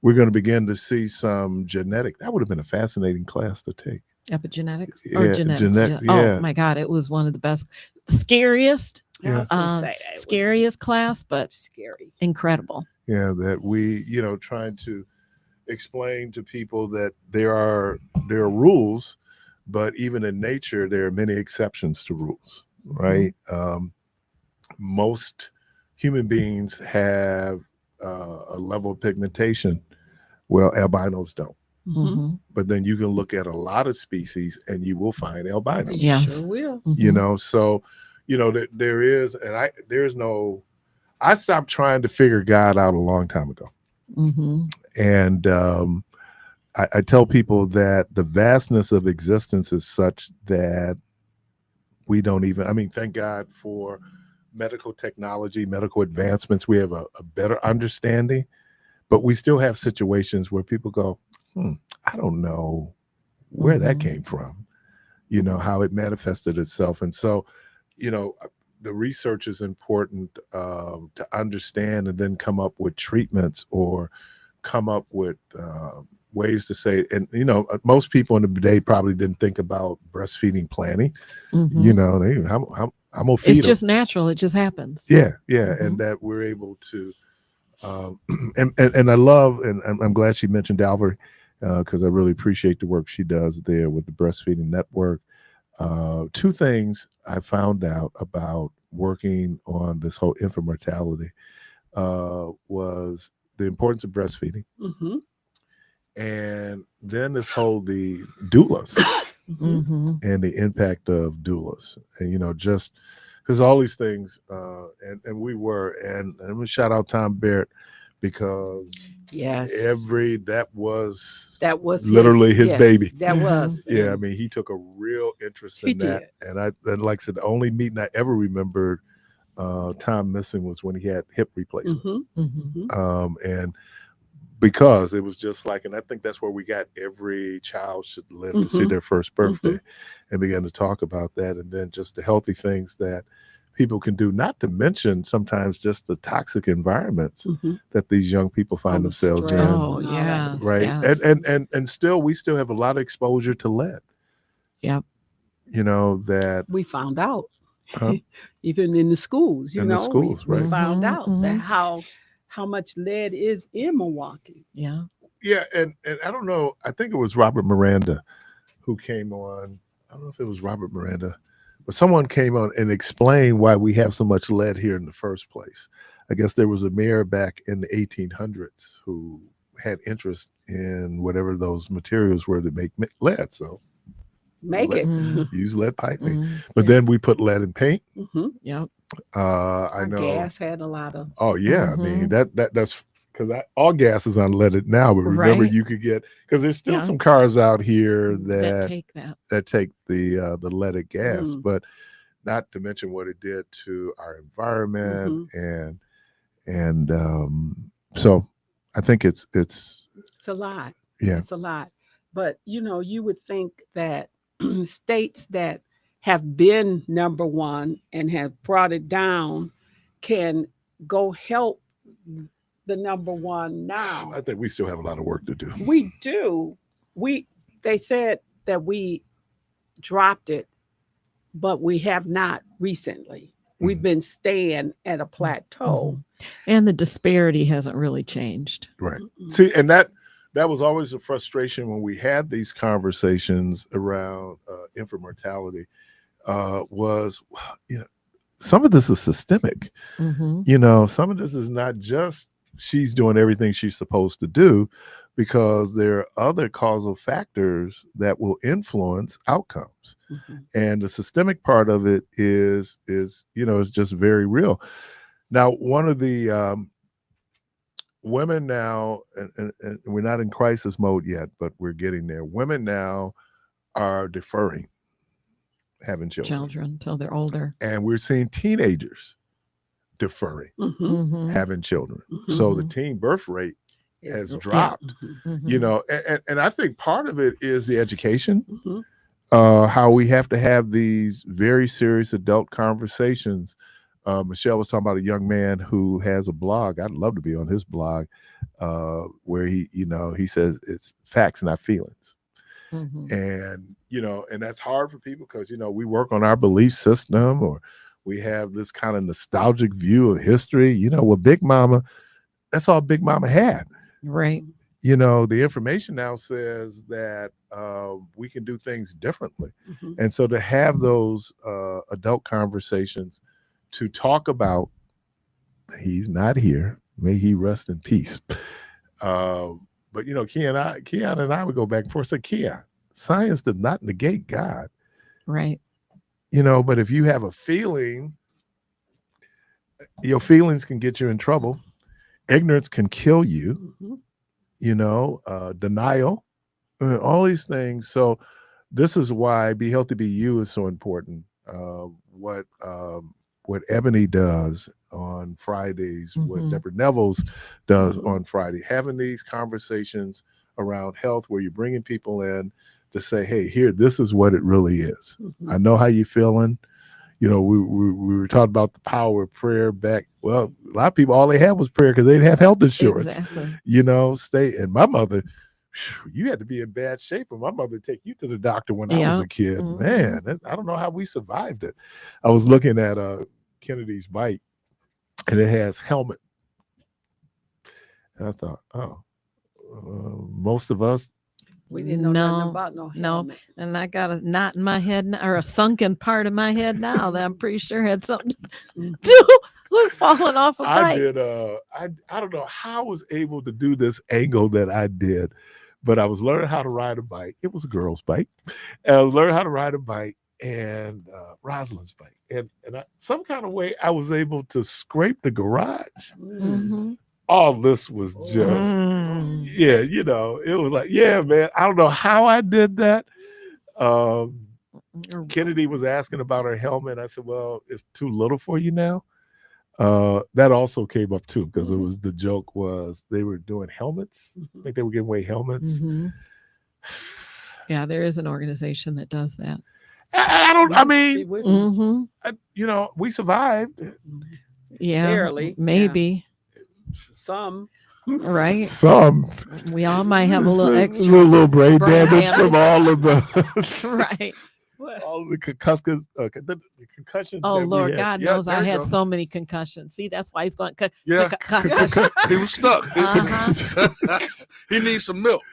we're going to begin to see some genetic. That would have been a fascinating class to take. Epigenetics or genetics. Oh my God, it was one of the best, scariest, scariest class, but scary, incredible. Yeah, that we, trying to explain to people that there are rules, but even in nature there are many exceptions to rules, right? Most human beings have a level of pigmentation, well, albinos don't. But then you can look at a lot of species and you will find albinos. Sure will. So there is, and there's no. I stopped trying to figure God out a long time ago. And I tell people that the vastness of existence is such that we don't even, thank God for medical technology, medical advancements. We have a better understanding, but we still have situations where people go, I don't know where that came from, how it manifested itself. And so, the research is important to understand and then come up with treatments or come up with ways to say, and most people in the day probably didn't think about breastfeeding planning. I'm gonna feed it's them. just natural. It just happens. Yeah. And that we're able to and I love, and I'm glad she mentioned Dalvery, because I really appreciate the work she does there with the Breastfeeding Network. Two things I found out about working on this whole infant mortality was the importance of breastfeeding, and then this whole the doulas and the impact of doulas, and just because all these things, and we were, and I'm gonna shout out Tom Barrett, because that was literally his baby. That was. Yeah, he took a real interest in that. And like I said, the only meeting I ever remembered Tom missing was when he had hip replacement. And because it was just like, and I think that's where we got every child should live to see their first birthday, and began to talk about that, and then just the healthy things that people can do, not to mention sometimes just the toxic environments that these young people find themselves in. Oh, yes. Right. Yes. And still, we still have a lot of exposure to lead. Yep. You know, that we found out even in the schools, in the schools, we right? found out that how much lead is in Milwaukee. Yeah. Yeah. And I don't know, I think it was Robert Miranda who came on. I don't know if it was Robert Miranda, but someone came on and explained why we have so much lead here in the first place. I guess there was a mayor back in the 1800s who had interest in whatever those materials were to make lead. So use lead piping. But then we put lead in paint. Yep. I know gas had a lot of. Oh yeah, I mean that's because all gas is unleaded now. But remember, you could get, because there's still some cars out here that take the leaded gas, but not to mention what it did to our environment and so I think it's a lot. Yeah, it's a lot. But you would think that states that have been number one and have brought it down can go help the number one now. I think we still have a lot of work to do. We do. They said that we dropped it, but we have not recently. We've been staying at a plateau. And the disparity hasn't really changed. Right. See, and that was always a frustration when we had these conversations around infant mortality, was, some of this is systemic. Some of this is not just she's doing everything she's supposed to do, because there are other causal factors that will influence outcomes. And the systemic part of it is just very real. Now, one of the women now, and we're not in crisis mode yet, but we're getting there. Women now are deferring having children until they're older. And we're seeing teenagers deferring having children. So the teen birth rate has dropped, and I think part of it is the education, how we have to have these very serious adult conversations. Michelle was talking about a young man who has a blog. I'd love to be on his blog, where he says it's facts, not feelings. And, and that's hard for people because, we work on our belief system, or we have this kind of nostalgic view of history. Well, Big Mama, that's all Big Mama had. Right. The information now says that we can do things differently. And so to have those adult conversations, to talk about, he's not here, may he rest in peace. But Keon and I would go back and forth. Say, Keon, science does not negate God. Right. But if you have a feeling, your feelings can get you in trouble. Ignorance can kill you. Denial, all these things. So this is why Be Healthy, Be You is so important. What Ebony does on Fridays, what Deborah Nevels does on Friday, having these conversations around health where you're bringing people in to say, hey, here, this is what it really is. I know how you're feeling. We were talking about the power of prayer back. Well, a lot of people, all they had was prayer because they didn't have health insurance. Exactly. And my mother, you had to be in bad shape for my mother to take you to the doctor when I was a kid. Man, I don't know how we survived it. I was looking at Kennedy's bike, and it has helmet. And I thought, most of us, we didn't know nothing about no helmet. And I got a knot in my head, or a sunken part of my head now that I'm pretty sure had something to do with falling off a bike. I did. I don't know how I was able to do this angle that I did, but I was learning how to ride a bike. It was a girl's bike, and I was learning how to ride a bike, and Rosalind's bike, and some kind of way I was able to scrape the garage. All this was just, it was like, yeah, man, I don't know how I did that. Kennedy was asking about her helmet. I said, well, it's too little for you now. That also came up too, because it was, the joke was they were doing helmets. I think they were giving away helmets. Yeah, there is an organization that does that. I don't. I mean, we survived. Yeah, Barely, maybe. Some. Right. Some. We all might have a little extra little brain damage from all of the right. all of the concussions. The concussions. Oh that Lord, we had. God knows I had so many concussions. See, that's why he's going. He was stuck. He needs some milk.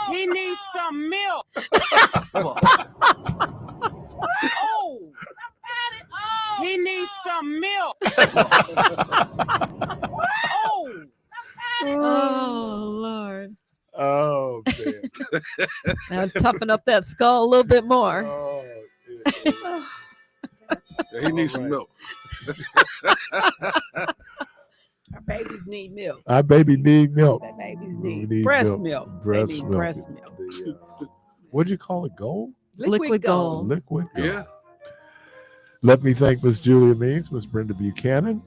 He needs some milk. Oh, he needs some milk. Oh Lord. Oh man. Now toughen up that skull a little bit more. Oh, yeah, he needs some milk. Our babies need milk. Our baby need milk. Our babies need breast milk. Breast they need milk. breast milk. What'd you call it? Gold? Liquid gold. Liquid gold. Yeah. Let me thank Miss Julia Means, Miss Brenda Buchanan.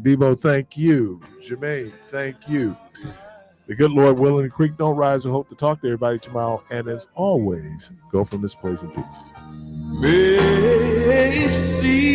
Debo, thank you. Jermaine, thank you. The good Lord willing, the creek don't rise. We hope to talk to everybody tomorrow. And as always, go from this place in peace. May see